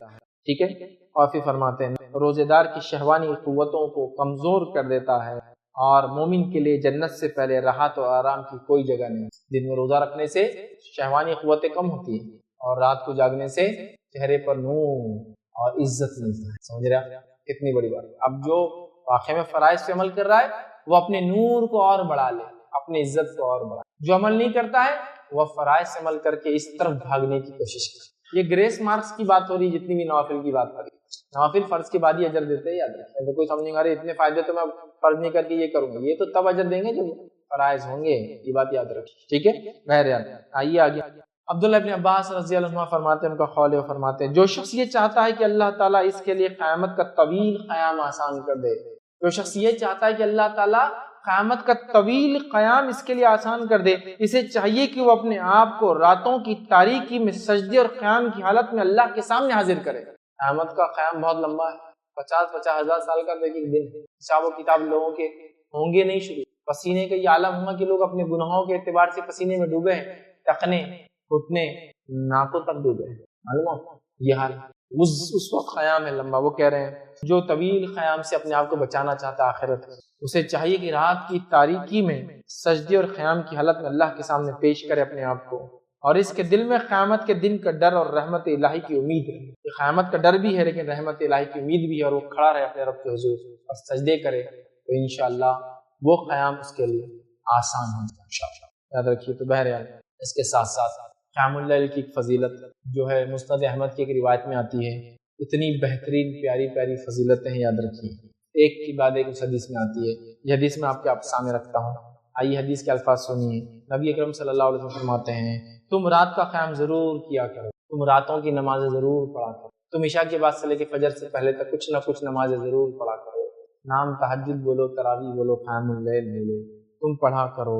ٹھیک ہے۔ اور پھر فرماتے ہیں روزے دار کی شہوانی قوتوں کو کمزور کر دیتا ہے، اور مومن کے لیے جنت سے پہلے راحت و آرام کی کوئی جگہ نہیں۔ دن میں روزہ رکھنے سے شہوانی قوتیں کم ہوتی ہیں، اور رات کو جاگنے سے چہرے پر نور اور عزت ملتا ہے، سمجھ رہا، کتنی بڑی بات۔ اب جو واقعے میں فرائض پہ عمل کر رہا ہے وہ اپنے نور کو اور بڑھا لے، اپنی عزت کو اور بڑھا۔ جو عمل نہیں کرتا ہے وہ فرائض سے عمل کر کے اس طرف بھاگنے کی کوشش کرے۔ یہ گریس مارکس کی بات ہو رہی، جتنی بھی نوافل کی بات ہو رہی، نوافل فرض کے بعد ہی اجر دیتے ہیں، یاد رکھیں۔ تو کوئی سمجھیں گے اتنے فائدے تو میں فرض نہیں کر کے یہ کروں گا، یہ تو تب اجر دیں گے جب فرائض ہوں گے، یہ بات یاد رکھیں، ٹھیک ہے۔ بہرحال آئیے آگے۔ عبداللہ ابن عباس رضی اللہ عنہ فرماتے ہیں، ان کا قول ہے، فرماتے ہیں جو شخص یہ چاہتا ہے کہ اللہ تعالیٰ اس کے لیے قیامت کا طویل قیام آسان کر دے، جو شخص یہ چاہتا ہے کہ اللہ تعالیٰ قیامت کا طویل قیام اس کے لیے آسان کر دے۔ اسے چاہیے کہ وہ اپنے آپ کو راتوں کی تاریکی میں سجدے اور قیام کی حالت میں اللہ کے سامنے حاضر کرے۔ قیامت کا قیام بہت لمبا ہے، 50-50 ہزار سال کا ایک دن ہے۔ حساب و کتاب لوگوں کے ہوں گے نہیں شروع، پسینے کا یہ عالم ہوا کہ لوگ اپنے گناہوں کے اعتبار سے پسینے میں ڈوبے ہیں، ٹخنے گھٹنے ناکوں تک ڈوبے ہیں، معلوم یہ حال اس وقت قیام ہے لمبا۔ وہ کہہ رہے ہیں جو طویل قیام سے اپنے آپ کو بچانا چاہتا ہے آخرت، اسے چاہیے کہ رات کی تاریکی میں سجدے اور قیام کی حالت میں اللہ کے سامنے پیش کرے اپنے آپ کو، اور اس کے دل میں قیامت کے دن کا ڈر اور رحمت الہی کی امید ہے۔ قیامت کا ڈر بھی ہے لیکن رحمت الہی کی امید بھی ہے، اور وہ کھڑا رہے اپنے رب کے حضور اور سجدے کرے تو انشاءاللہ وہ قیام اس کے لیے آسان ہو جائے انشاءاللہ۔ یاد رکھیے۔ تو بہرحال اس کے ساتھ ساتھ قیام اللیل کی ایک فضیلت جو ہے مسند احمد کی ایک روایت میں آتی ہے، اتنی بہترین پیاری پیاری فضیلتیں ہیں، یاد رکھیے، ایک کی بعد ایک اس حدیث میں آتی ہے۔ یہ حدیث میں آپ کے سامنے رکھتا ہوں، آئیے حدیث کے الفاظ سنیے۔ نبی اکرم صلی اللہ علیہ وسلم فرماتے ہیں تم رات کا قیام ضرور کیا کرو، تم راتوں کی نمازیں ضرور پڑھا کرو، تم عشاء کے بعد سے لے کے فجر سے پہلے تک کچھ نہ کچھ نمازیں ضرور پڑھا کرو، نام تہجد بولو، تراویح بولو، قیام اللیل بولو، تم پڑھا کرو،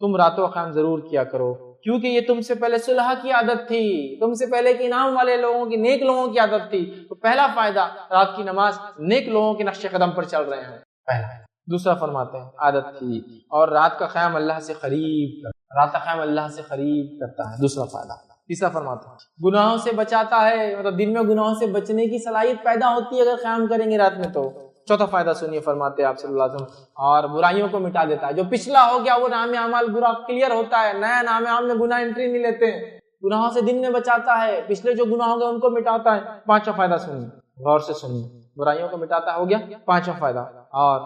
تم راتوں کا قیام ضرور کیا کرو، کیونکہ یہ تم سے پہلے صلح کی عادت تھی، تم سے پہلے کے انعام والے لوگوں کی، نیک لوگوں کی عادت تھی۔ تو پہلا فائدہ رات کی نماز، نیک لوگوں کے نقش قدم پر چل رہے ہیں، پہلا۔ دوسرا فرماتے ہیں عادت تھی، اور رات کا قیام اللہ سے قریب کرتا، رات کا قیام اللہ سے قریب کرتا ہے، دوسرا فائدہ۔ تیسرا فرماتے ہیں گناہوں سے بچاتا ہے، مطلب دن میں گناہوں سے بچنے کی صلاحیت پیدا ہوتی ہے اگر قیام کریں گے رات میں تو۔ چوتھا فائدہ سنیے، فرماتے ہیں آپ صلی اللہ علیہ وسلم، اور برائیوں کو مٹا دیتا ہے، جو پچھلا ہو گیا وہ نام اعمال برا کلیئر ہوتا ہے، نیا نام اعمال میں گناہ انٹری نہیں لیتے ہیں، گناہوں سے دن میں بچاتا ہے، پچھلے جو گناہ ہو گئے ان کو مٹاتا ہے۔ پانچواں فائدہ سنیے، غور سے سنیے، برائیوں کو مٹاتا ہو گیا پانچواں فائدہ، اور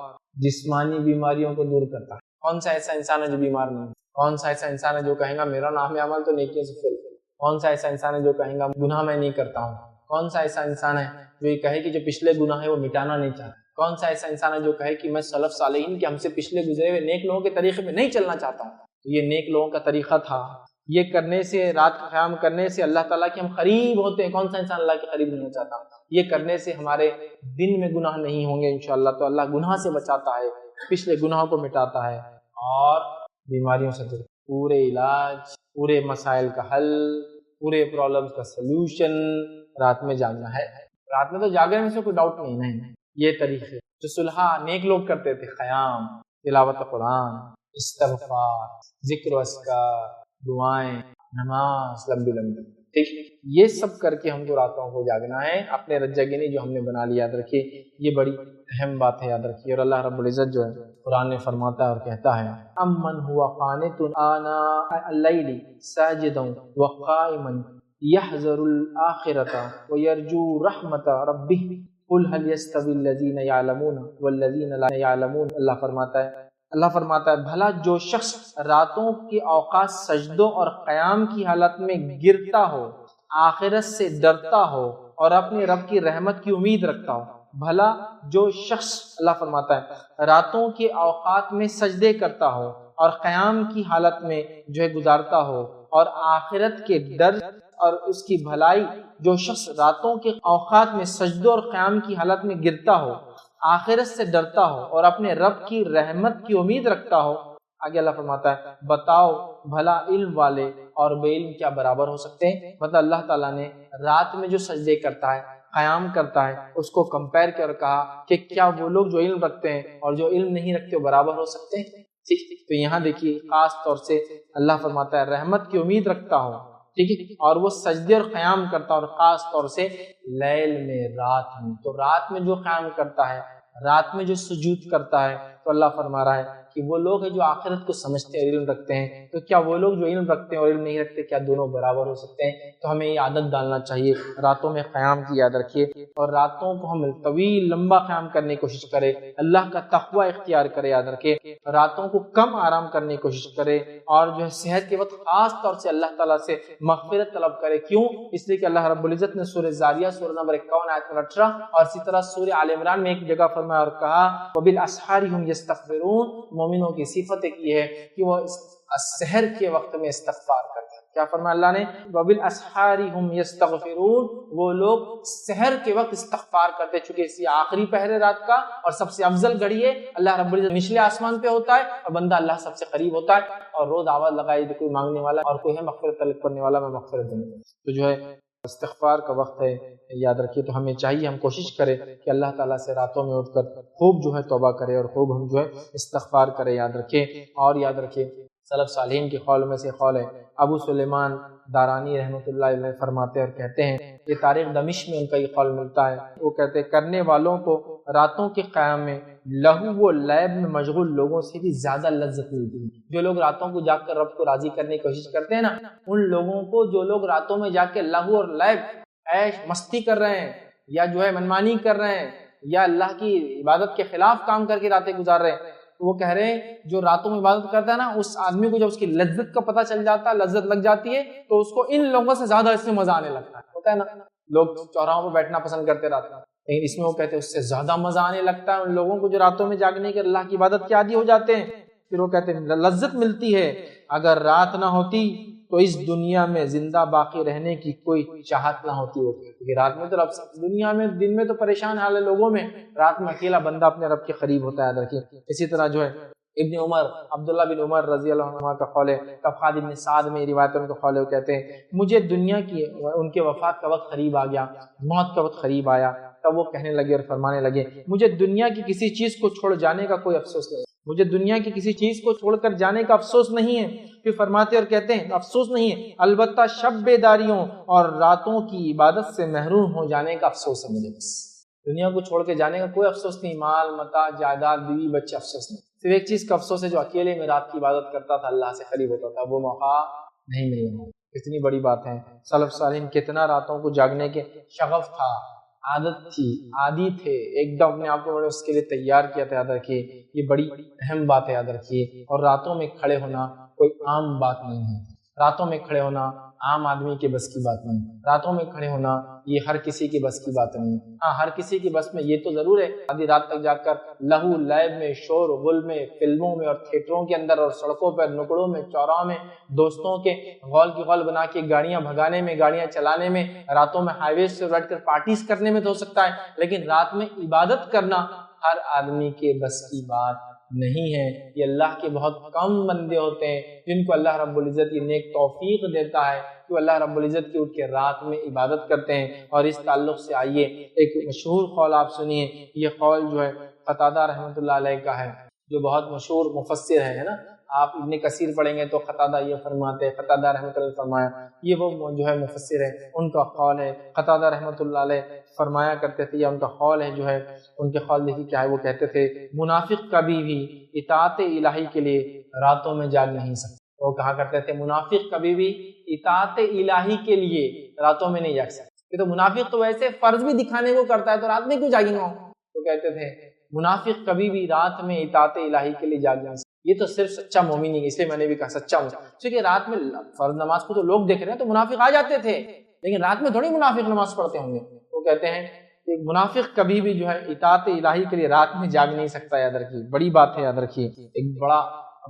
جسمانی بیماریوں کو دور کرتا ہے۔ کون سا ایسا انسان ہے جو بیمار نہیں ہے؟ کون سا ایسا انسان ہے جو کہے گا میرا نام اعمال تو نیکیوں سے فل ہے؟ کون سا ایسا انسان ہے جو کہے گا گناہ میں نہیں کرتا ہوں؟ کون سا ایسا انسان ہے جو یہ کہے کہ جو پچھلے گناہ ہے وہ مٹانا نہیں چاہتا؟ کون سا ایسا انسان ہے جو کہے کہ میں سلف صالحین کے ہم سے پچھلے گزرے ہوئے نیک لوگوں کے طریقے میں نہیں چلنا چاہتا ہوں؟ تو یہ نیک لوگوں کا طریقہ تھا، یہ کرنے سے، رات کا قیام کرنے سے اللہ تعالیٰ کے ہم قریب ہوتے ہیں۔ کون سا انسان اللہ کے قریب نہیں ہونا چاہتا؟ یہ کرنے سے ہمارے دن میں گناہ نہیں ہوں گے انشاءاللہ، تو اللہ گناہ سے بچاتا ہے، پچھلے گناہوں کو مٹاتا ہے، اور بیماریوں سے دور، پورے علاج، پورے مسائل کا حل، پورے پرابلمز کا سلوشن رات میں جاگنا ہے۔ رات میں تو جاگنے میں سے کوئی ڈاؤٹ نہیں۔ یہ طریقے جو صلح نیک لوگ کرتے تھے، قیام، تلاوت قرآن، استغفار، ذکر و اذکار، دعائیں، نماز لمبی لمبی، ٹھیک، یہ سب کر کے ہم کو راتوں کو جاگنا ہے۔ اپنے رجگینی جو ہم نے بنا لی، یاد رکھیے یہ بڑی اہم بات ہے، یاد رکھیے۔ اور اللہ رب العزت جو ہے قرآن میں فرماتا ہے اور کہتا ہے امن هو قانت آناء اللیل ساجدا وقائما يحذر الآخرة ويرجو رحمت ربه قل هل يستوي الذين يعلمون والذين لا يعلمون۔ اللہ فرماتا ہے بھلا جو شخص راتوں کے اوقات سجدوں اور قیام کی حالت میں گرتا ہو، آخرت سے ڈرتا ہو اور اپنے رب کی رحمت کی امید رکھتا ہو، بھلا جو شخص، اللہ فرماتا ہے، راتوں کے اوقات میں سجدے کرتا ہو اور قیام کی حالت میں جو ہے گزارتا ہو، اور آخرت کے ڈر اور اس کی بھلائی، جو شخص راتوں کے اوقات میں سجدوں اور قیام کی حالت میں گرتا ہو، آخرت سے ڈرتا ہو اور اپنے رب کی رحمت کی امید رکھتا ہو، آگے اللہ فرماتا ہے بتاؤ بھلا علم والے اور بے علم کیا برابر ہو سکتے ہیں؟ مطلب اللہ تعالیٰ نے رات میں جو سجدے کرتا ہے، قیام کرتا ہے، اس کو کمپیر کر کہا کہ کیا وہ لوگ جو علم رکھتے ہیں اور جو علم نہیں رکھتے وہ برابر ہو سکتے ہیں؟ ٹھیک، تو یہاں دیکھیے خاص طور سے اللہ فرماتا ہے رحمت کی امید رکھتا ہو، ٹھیک ہے، اور وہ سجدے اور قیام کرتا ہے، اور خاص طور سے لیل میں، رات میں۔ تو رات میں جو قیام کرتا ہے، رات میں جو سجود کرتا ہے، تو اللہ فرما رہا ہے کہ وہ لوگ ہیں جو آخرت کو سمجھتے ہیں، علم رکھتے ہیں، تو کیا وہ لوگ جو علم رکھتے ہیں اور علم نہیں رکھتے، کیا دونوں برابر ہو سکتے ہیں؟ تو ہمیں یہ عادت ڈالنا چاہیے، راتوں میں قیام کی یاد رکھیے، اور راتوں کو ہم طویل لمبا قیام کرنے کی کوشش کریں، اللہ کا تقوی اختیار کرے، یاد رکھے، راتوں کو کم آرام کرنے کی کوشش کرے، اور جو ہے صحت کے وقت خاص طور سے اللہ تعالیٰ سے مغفرت طلب کرے۔ کیوں؟ اس لیے کہ اللہ رب العزت نے سورہ زاریہ سورہ نمبر 51 آیت نمبر 18 اور اسی طرح سورہ آل عمران میں ایک جگہ فرمایا اور کہا وَبِالْأَسْحَارِ هُمْ يَسْتَغْفِرُونَ، مومنوں کی صفت ایک یہ ہے کہ وہ سحر کے وقت میں استغفار کرتے ہیں. کیا فرمایا اللہ نے؟ وَبِالْأَسْحَارِ هُمْ يَسْتَغْفِرُونَ. وہ لوگ سحر کے وقت استغفار کرتے ہیں، چونکہ اسی آخری پہرے رات کا اور سب سے افضل گھڑی ہے. اللہ رب العزت نچلے آسمان پہ ہوتا ہے اور بندہ اللہ سب سے قریب ہوتا ہے، اور روز آواز لگائی تو کوئی مانگنے والا اور کوئی ہے مغفرت طلب کرنے والا، میں مغفرت دوں. تو جو ہے استغفار کا وقت ہے، یاد رکھیے. تو ہمیں چاہیے ہم کوشش کریں کہ اللہ تعالیٰ سے راتوں میں اٹھ کر خوب جو ہے توبہ کرے اور خوب ہم جو ہے استغفار کرے. یاد رکھیں. اور یاد رکھیں سلف صالحین کے قول میں سے قول ہے، ابو سلیمان دارانی رحمۃ اللہ علیہ فرماتے اور کہتے ہیں، یہ تاریخ دمشق میں ان کا یہ قول ملتا ہے. وہ کہتے ہیں کرنے والوں کو راتوں کے قیام میں لہو و لیب میں مشغول لوگوں سے بھی زیادہ لذت ملتی ہے. جو لوگ راتوں کو جاگ کر رب کو راضی کرنے کی کوشش کرتے ہیں نا، ان لوگوں کو جو لوگ راتوں میں جا کے لہو اور لیب عیش مستی کر رہے ہیں یا جو ہے منمانی کر رہے ہیں یا اللہ کی عبادت کے خلاف کام کر کے راتیں گزار رہے ہیں، وہ کہہ رہے ہیں جو راتوں میں عبادت کرتا ہے نا، اس آدمی کو جب اس کی لذت کا پتہ چل جاتا ہے، لذت لگ جاتی ہے، تو اس کو ان لوگوں سے زیادہ اس میں مزہ آنے لگتا ہے. ہوتا ہے نا، لوگ چوراہوں پہ بیٹھنا پسند کرتے رہتے ہیں، لیکن اس میں وہ کہتے ہیں اس سے زیادہ مزہ آنے لگتا ہے ان لوگوں کو جو راتوں میں جاگنے کے اللہ کی عبادت کے عادی ہو جاتے ہیں. پھر وہ کہتے ہیں لذت ملتی ہے. اگر رات نہ ہوتی تو اس دنیا میں زندہ باقی رہنے کی کوئی چاہت نہ ہوتی. کیونکہ رات میں تو رب دنیا میں دن میں تو پریشان حال ہے لوگوں میں، رات میں اکیلا بندہ اپنے رب کے قریب ہوتا ہے. رکھیے اسی طرح جو ہے ابن عمر عبداللہ بن عمر رضی اللہ عنہ کا قول ہے، طبقات ابن سعد میں روایت ان کا قول ہے، وہ کہتے ہیں مجھے دنیا کی ان کے وفات کا وقت قریب آ گیا، موت کا وقت قریب آیا، تب وہ کہنے لگے اور فرمانے لگے مجھے دنیا کی کسی چیز کو چھوڑ جانے کا کوئی افسوس نہیں، مجھے دنیا کی کسی چیز کو چھوڑ کر جانے کا افسوس نہیں ہے. پھر فرماتے اور کہتے ہیں افسوس نہیں ہے، البتہ شب بیداریوں اور راتوں کی عبادت سے محروم ہو جانے کا افسوس ہے مجھے. بس دنیا کو چھوڑ کے جانے کا کوئی افسوس نہیں، مال متاع جائیداد بیوی بچے افسوس نہیں. صرف ایک چیز کا افسوس ہے، جو اکیلے میں رات کی عبادت کرتا تھا، اللہ سے قریب ہوتا تھا، وہ موقع نہیں ملے. کتنی بڑی بات ہے. سلف صالحین کتنا راتوں کو جاگنے کے شغف تھا، عادت تھی، عادی تھے، ایک دم اپنے آپ کو انہوں نے اس کے لیے تیار کیا تھا. یاد رکھیے یہ بڑی اہم بات ہے. یاد رکھیے. اور راتوں میں کھڑے ہونا کوئی عام بات نہیں ہے. راتوں میں کھڑے ہونا عام آدمی کے بس کی بات نہیں. راتوں میں کھڑے ہونا یہ ہر کسی کی بس کی بات نہیں. ہاں ہر کسی کی بس میں یہ تو ضرور ہے آدھی رات تک جا کر لہو لیب میں، شور غل میں، فلموں میں اور تھیٹروں کے اندر اور سڑکوں پر نکڑوں میں چوراہوں میں دوستوں کے غول کی غول بنا کے گاڑیاں بھگانے میں، گاڑیاں چلانے میں، راتوں میں ہائی ویز سے بیٹھ کر پارٹیز کرنے میں تو ہو سکتا ہے، لیکن رات میں عبادت کرنا ہر آدمی کے بس کی بات نہیں ہے. یہ اللہ کے بہت کم بندے ہوتے ہیں جن کو اللہ رب العزت یہ نیک توفیق دیتا ہے کہ اللہ رب العزت کی اٹھ کے رات میں عبادت کرتے ہیں. اور اس تعلق سے آئیے ایک مشہور قول آپ سنیے. یہ قول جو ہے قتادہ رحمۃ اللہ علیہ کا ہے، جو بہت مشہور مفسر ہے نا. آپ ابن کثیر پڑھیں گے تو قتادہ یہ فرماتے ہیں، قتادہ رحمۃ اللہ فرمایا، یہ وہ جو ہے مفسر ہے، ان کا قول ہے. قتادہ رحمۃ اللہ علیہ فرمایا کرتے تھے، یا ان کا قول ہے جو ہے، ان کے قول دیکھیے کیا ہے. وہ کہتے تھے منافق کبھی بھی اطاعت الہی کے لیے راتوں میں جاگ نہیں سکتا. وہ کہا کرتے تھے منافق کبھی بھی اطاعت الہی کے لیے راتوں میں نہیں جاگ سکتا. یہ تو منافق تو ویسے فرض بھی دکھانے کو کرتا ہے تو رات میں کیوں جاگیں گا. تو کہتے تھے منافق کبھی بھی رات میں اطاعت الہی کے لیے جاگ نہیں سکتا. یہ تو صرف سچا مومن ہی، اس لیے میں نے بھی کہا سچا مومن، کیونکہ رات میں فرض نماز کو تو لوگ دیکھ رہے ہیں تو منافق آ جاتے تھے، لیکن رات میں تھوڑی منافق نماز پڑھتے ہوں گے. وہ کہتے ہیں کہ منافق کبھی بھی جو ہے اطاعت الہی کے لیے رات میں جاگ نہیں سکتا. یاد رکھیے بڑی بات ہے. یاد رکھیے ایک بڑا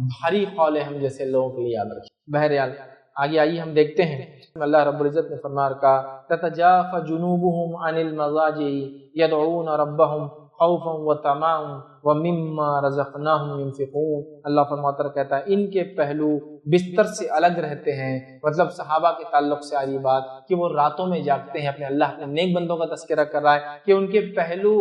بھاری قول ہے ہم جیسے لوگوں کے لیے. یاد رکھیے. بہرحال آگے آئیے ہم دیکھتے ہیں اللہ رب العزت نے فرمایا کہا تتجافى جنوبهم عن المضاجع يدعون ربهم خوفا وطمعا ومما رزقناهم ينفقون. اللہ فرماتا کہتا ہے ان کے پہلو بستر سے الگ رہتے ہیں. مطلب صحابہ کے تعلق سے آ رہی بات کہ وہ راتوں میں جاگتے ہیں. اپنے اللہ کے نیک بندوں کا تذکرہ کر رہا ہے کہ ان کے پہلو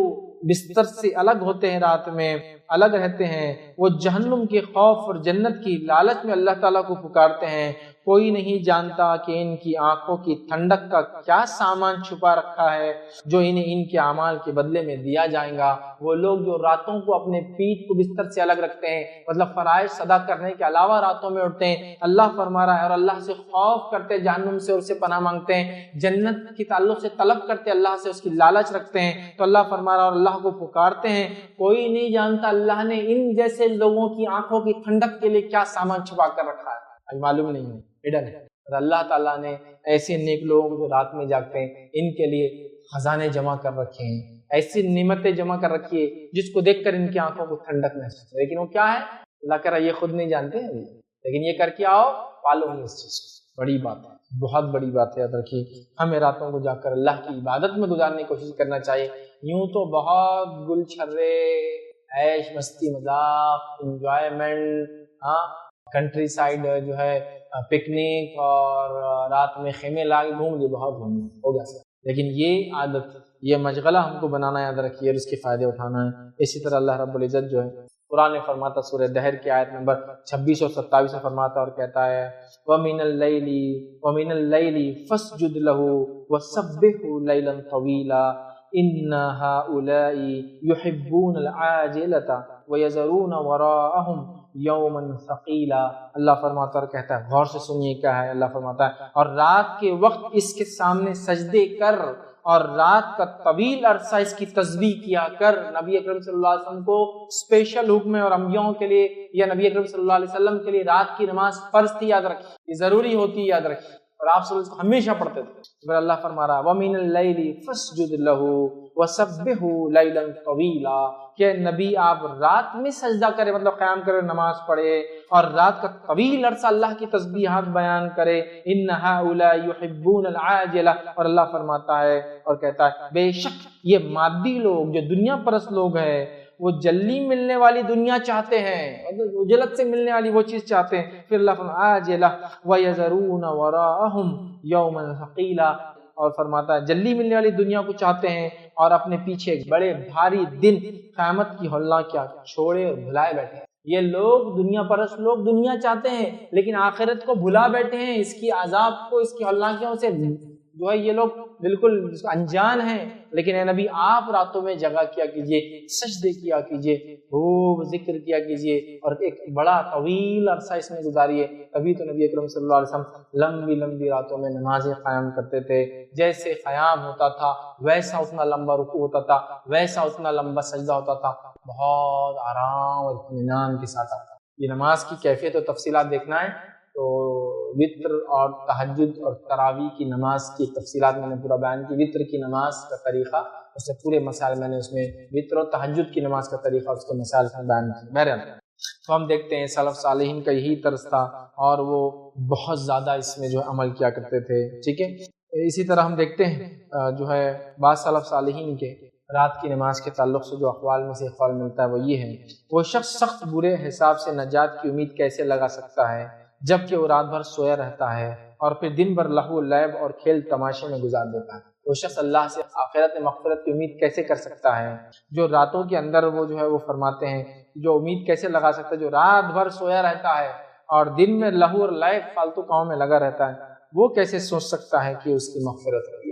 بستر سے الگ ہوتے ہیں، رات میں الگ رہتے ہیں. وہ جہنم کے خوف اور جنت کی لالچ میں اللہ تعالیٰ کو پکارتے ہیں. کوئی نہیں جانتا کہ ان کی آنکھوں کی ٹھنڈک کا کیا سامان چھپا رکھا ہے جو انہیں ان کے اعمال کے بدلے میں دیا جائے گا. وہ لوگ جو راتوں کو اپنے پیٹھ کو بستر سے الگ رکھتے ہیں، مطلب فرائض ادا کرنے کے علاوہ راتوں میں اٹھتے ہیں، اللہ فرما رہا ہے، اور اللہ سے خوف کرتے ہیں، جہنم سے اور سے پناہ مانگتے ہیں، جنت کی تعلق سے طلب کرتے ہیں، اللہ سے اس کی لالچ رکھتے ہیں، تو اللہ فرما رہا ہے اور اللہ کو پکارتے ہیں. کوئی نہیں جانتا اللہ نے ان جیسے لوگوں کی آنکھوں کی ٹھنڈک کے لیے کیا سامان چھپا کر رکھا ہے. ابھی معلوم نہیں ہے، ہڈن ہے. اور اللہ تعالیٰ نے ایسے نیک لوگوں کو جو رات میں جاگتے ہیں ان کے لیے خزانے جمع کر رکھے ہیں، ایسی نعمتیں جمع کر رکھی ہے جس کو دیکھ کر ان کی آنکھوں کو ٹھنڈک محسوس ہے. لیکن وہ کیا ہے اللہ کہہ رہا ہے یہ خود نہیں جانتے ہیں. لیکن یہ کر کے آؤ، پالو نہیں اس چیز کو، بڑی بات ہے، بہت بڑی بات ہے، یاد رکھیے۔ ہمیں راتوں کو جا کر اللہ کی عبادت میں گزارنے کی کوشش کرنا چاہیے۔ یوں تو بہت گل چھرے، عیش مستی مذاق، انجوائمنٹ، ہاں کنٹری سائڈ جو ہے پکنک اور رات میں خیمے لا کے گھوم لیے، بہت گھوم ہو گیا سر، لیکن یہ عادت، یہ مشغلہ ہم کو بنانا یاد رکھیے اور اس کے فائدے اٹھانا ہے۔ اسی طرح اللہ رب العزت جو ہے قرآن میں فرماتا، سورہ دہر کی آیت نمبر 26 اور 27 میں فرماتا اور کہتا ہے وَمِنَ اللَّيْلِ فَاسْجُدْ لَهُ وَسَبِّحْهُ لَيْلًا طَوِيلًا إِنَّ هَؤُلَاءِ يُحِبُّونَ الْعَاجِلَةَ وَيَذَرُونَ وَرَاءَهُمْ یومن ثقیلا۔ اللہ فرماتا اور کہتا ہے، غور سے سنیے کیا ہے، اللہ فرماتا ہے اور رات کے وقت اس کے سامنے سجدے کر اور رات کا طویل عرصہ اس کی تسبیح کیا کر۔ نبی اکرم صلی اللہ علیہ وسلم کو اسپیشل حکم ہے اور انبیاءوں کے لیے یا نبی اکرم صلی اللہ علیہ وسلم کے لیے رات کی نماز فرض تھی، یاد رکھیے، یہ ضروری ہوتی ہے، یاد رکھیے، اور آپ صلی اللہ علیہ وسلم ہمیشہ پڑھتے تھے۔ پھر اللہ فرما رہا ہے وَمِنَ اللَّيْلِ فَاسْجُدْ لَهُ وَسَبِّحْهُ لَيْلًا طَوِيلًا، کہ نبی آپ رات میں سجدہ کرے، مطلب قیام کرے، نماز پڑھے اور رات کا طویل عرصہ اللہ کی تسبیحات بیان کرے۔ إِنَّ هَؤُلَاءِ يُحِبُّونَ الْعَاجِلَةَ، اور اللہ فرماتا ہے اور کہتا ہے بے شک یہ مادی لوگ، جو دنیا پرست لوگ ہیں، وہ جلدی ملنے والی دنیا چاہتے ہیں، عجلت سے ملنے والی وہ چیز چاہتے ہیں۔ پھر اللہ فرماتا ہے عاجلہ وَيَذَرُونَ وَرَاءَهُمْ يَوْمًا ثَقِيلًا، اور فرماتا ہے جلدی ملنے والی دنیا کو چاہتے ہیں اور اپنے پیچھے بڑے بھاری دن قیامت کی ہولناک کیا چھوڑے اور بھلائے بیٹھے ہیں۔ یہ لوگ دنیا پرست لوگ دنیا چاہتے ہیں لیکن آخرت کو بھلا بیٹھے ہیں، اس کی عذاب کو، اس کی ہولناکیوں سے جو ہے یہ لوگ بالکل انجان ہیں۔ لیکن اے نبی آپ راتوں میں جگہ کیا کیجئے، سجدے کیا کیجئے، خوب ذکر کیا کیجئے اور ایک بڑا طویل عرصہ اس میں گزاریے۔ تبھی تو نبی اکرم صلی اللہ علیہ وسلم لمبی لمبی راتوں میں نمازیں قائم کرتے تھے، جیسے قیام ہوتا تھا ویسا اتنا لمبا رکوع ہوتا تھا، ویسا اتنا لمبا سجدہ ہوتا تھا، بہت آرام اور اطمینان کے ساتھ آتا۔ یہ نماز کی کیفیت و تفصیلات دیکھنا ہے تو وطر اور تہجد اور تراویح کی نماز کی تفصیلات میں نے پورا بیان کی۔ وطر کی نماز کا طریقہ، اس سے پورے مسائل میں نے اس میں وطر اور تہجد کی نماز کا طریقہ، اس کے مسائل میں بیان کیا۔ بہرحال تو ہم دیکھتے ہیں سلف صالحین کا یہی طرز تھا اور وہ بہت زیادہ اس میں جو عمل کیا کرتے تھے، ٹھیک ہے۔ اسی طرح ہم دیکھتے ہیں جو ہے بعض سلف صالحین کے رات کی نماز کے تعلق سے جو اقوال میں سے اقوال ملتا ہے وہ یہ ہے، وہ شخص سخت برے حساب سے نجات کی امید کیسے لگا سکتا ہے جبکہ وہ رات بھر سویا رہتا ہے اور پھر دن بھر لہو و لعب اور کھیل تماشے میں گزار دیتا ہے۔ وہ شخص اللہ سے آخرت مغفرت کی امید کیسے کر سکتا ہے جو راتوں کے اندر وہ جو ہے وہ فرماتے ہیں، جو امید کیسے لگا سکتا ہے جو رات بھر سویا رہتا ہے اور دن میں لہو اور لعب فالتو کاموں میں لگا رہتا ہے، وہ کیسے سوچ سکتا ہے کہ اس کی مغفرت ہوگی،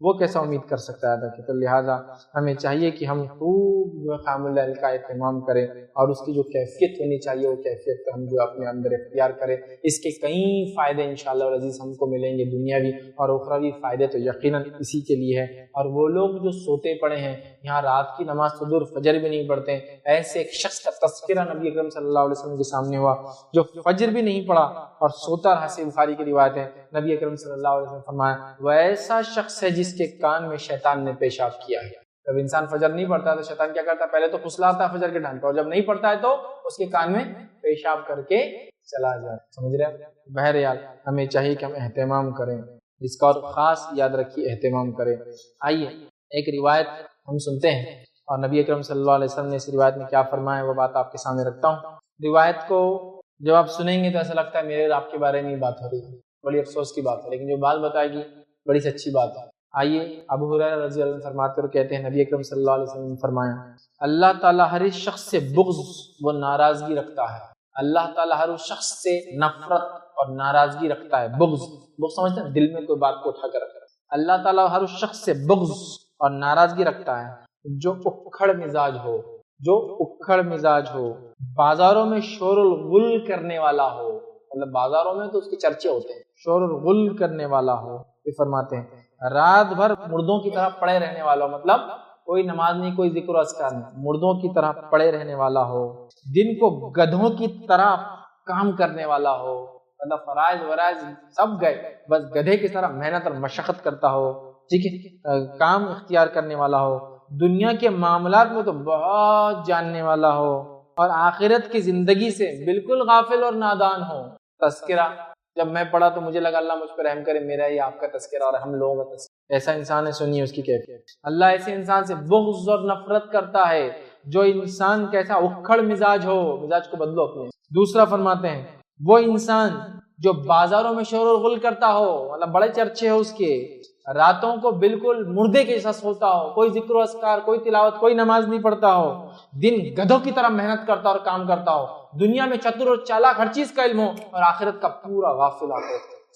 وہ کیسا امید کر سکتا ہے؟ تو لہٰذا ہمیں چاہیے کہ ہم خوب جو قیام اللیل کا اہتمام کریں اور اس کی جو کیفیت ہونی چاہیے وہ کیفیت ہم جو اپنے اندر اختیار کریں۔ اس کے کئی فائدے انشاءاللہ العزیز ہم کو ملیں گے، دنیاوی اور اخروی فائدے تو یقیناً اسی کے لیے ہے۔ اور وہ لوگ جو سوتے پڑے ہیں، یہاں رات کی نماز تو دور فجر بھی نہیں پڑھتے، ایسے ایک شخص کا تذکرہ نبی اکرم صلی اللہ علیہ وسلم کے سامنے ہوا جو فجر بھی نہیں پڑھا اور سوتا رہا۔ صحیح بخاری کی روایت ہے، نبی اکرم صلی اللہ علیہ وسلم فرمایا وہ ایسا شخص ہے جس کے کان میں شیطان نے پیشاب کیا ہے۔ جب انسان فجر نہیں پڑھتا ہے تو شیطان کیا کرتا ہے؟ پہلے تو پھسلاتا ہے فجر کے ٹائم پہ، اور جب نہیں پڑھتا ہے تو اس کے کان میں پیشاب کر کے چلا جائے، سمجھ رہے ہیں؟ بہرحال ہمیں چاہیے کہ ہم اہتمام کریں اس کا، اور خاص یاد رکھیے اہتمام کریں۔ آئیے ایک روایت ہم سنتے ہیں اور نبی اکرم صلی اللہ علیہ وسلم نے اس روایت میں کیا فرمایا وہ بات آپ کے سامنے رکھتا ہوں۔ روایت کو جب آپ سنیں گے تو ایسا لگتا ہے میرے اور آپ کے بارے میں بات ہو رہی ہے، بڑی افسوس کی بات ہے، لیکن جو بات بتائے گی بڑی سچی بات ہے۔ آئیے ابو ہریرہ رضی اللہ عنہ فرماتے اور کہتے ہیں نبی اکرم صلی اللہ علیہ وسلم نے فرمایا اللہ تعالیٰ ہر شخص سے بغض و ناراضگی رکھتا ہے، اللہ تعالیٰ ہر شخص سے نفرت اور ناراضگی رکھتا ہے۔ بغض سمجھتے ہیں دل میں کوئی بات کو اٹھا کر رکھتا ہے۔ اللہ تعالیٰ ہر شخص سے بغض اور ناراضگی رکھتا ہے جو اکھڑ مزاج ہو، جو اکھڑ مزاج ہو، بازاروں میں شور الغل کرنے والا ہو، مطلب بازاروں میں تو اس کے چرچے ہوتے ہیں، شور الغل کرنے والا ہو۔ یہ فرماتے ہیں رات بھر مردوں کی طرح پڑے رہنے والا ہو، مطلب کوئی نماز نہیں، کوئی ذکر و اذکار نہیں، مردوں کی طرح پڑے رہنے والا ہو، دن کو گدھوں کی طرح کام کرنے والا ہو، مطلب فرائض ورائض سب گئے، بس گدھے کی طرح محنت اور مشقت کرتا ہو، ٹھیک ہے، کام اختیار کرنے والا ہو، دنیا کے معاملات میں تو بہت جاننے والا ہو، اور آخرت کی زندگی سے بالکل غافل اور نادان ہوں۔ تذکرہ جب میں پڑھا تو مجھے لگا اللہ مجھ پر رحم کرے، میرا ہی آپ کا تذکرہ اور ہم لوگوں کا تذکرہ۔ ایسا انسان ہے، سنیے اس کی کیفیت۔ اللہ ایسے انسان سے بغض اور نفرت کرتا ہے جو انسان کیسا اکھڑ مزاج ہو، مزاج کو بدلو اپنے۔ دوسرا فرماتے ہیں وہ انسان جو بازاروں میں شور و غل کرتا ہو، مطلب بڑے چرچے ہو اس کے، راتوں کو بالکل مردے کے جیسا سوتا ہو، کوئی ذکر و اذکار، کوئی تلاوت، کوئی نماز نہیں پڑھتا ہو، دن گدھوں کی طرح محنت کرتا اور کام کرتا ہو، دنیا میں چتر اور چالاک ہر چیز کا علم ہو اور آخرت کا پورا غافل آخرت۔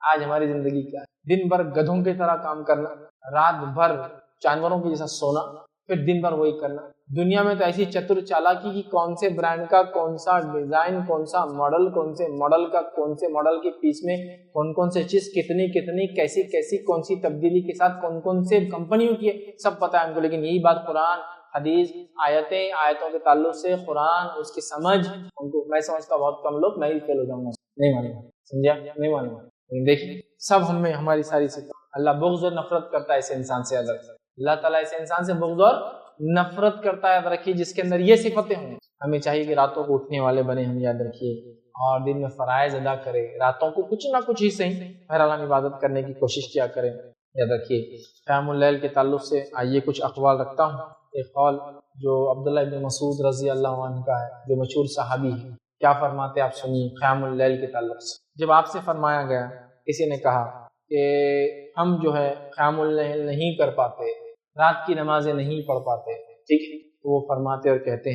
آج ہماری زندگی کیا ہے؟ دن بھر گدھوں کی طرح کام کرنا، رات بھر جانوروں کی جیسا سونا، پھر دن بھر وہی کرنا۔ دنیا میں تو ایسی چتر چالاکی کی کون سے برانڈ کا کون سا ڈیزائن، کون سا ماڈل، کون سے ماڈل کا کون سے ماڈل کے پیس میں کون کون سے چیز کتنی کتنی کیسی کیسی کون سی تبدیلی کے ساتھ کون کون سے کمپنیوں کی ہے، سب پتہ ہے ہم کو۔ لیکن یہی بات قرآن، حدیث، آیتوں کے تعلق سے قرآن، اس کی سمجھ ان کو میں سمجھتا بہت کم لوگ، میں ہی فیل ہو جاؤں گا، نہیں مانوں گا، سمجھا، نہیں مانوں گا۔ لیکن دیکھیں سب ہم میں ہماری ساری صفات، اللہ بغض اور نفرت کرتا ہے ایسے انسان سے، اللہ تعالیٰ ایسے انسان سے بغض اور نفرت کرتا ہے۔ یاد رکھیے جس کے اندر یہ صفتیں ہوں، ہمیں چاہیے کہ راتوں کو اٹھنے والے بنے ہم، یاد رکھیے، اور دن میں فرائض ادا کرے، راتوں کو کچھ نہ کچھ ہی صحیح بہرحال عبادت کرنے کی کوشش کیا کریں۔ یاد رکھیے قیام اللیل کے تعلق سے آئیے کچھ اقوال رکھتا ہوں۔ ایک قول جو عبداللہ ابن مسعود رضی اللہ عنہ کا ہے، جو مشہور صحابی ہے، کیا فرماتے ہیں آپ سنیے قیام اللیل کے تعلق سے۔ جب آپ سے فرمایا گیا، کسی نے کہا کہ ہم جو ہے قیام اللیل نہیں کر پاتے، رات کی نمازیں نہیں پڑھ پاتے، ٹھیک ہے، تو وہ فرماتے اور کہتے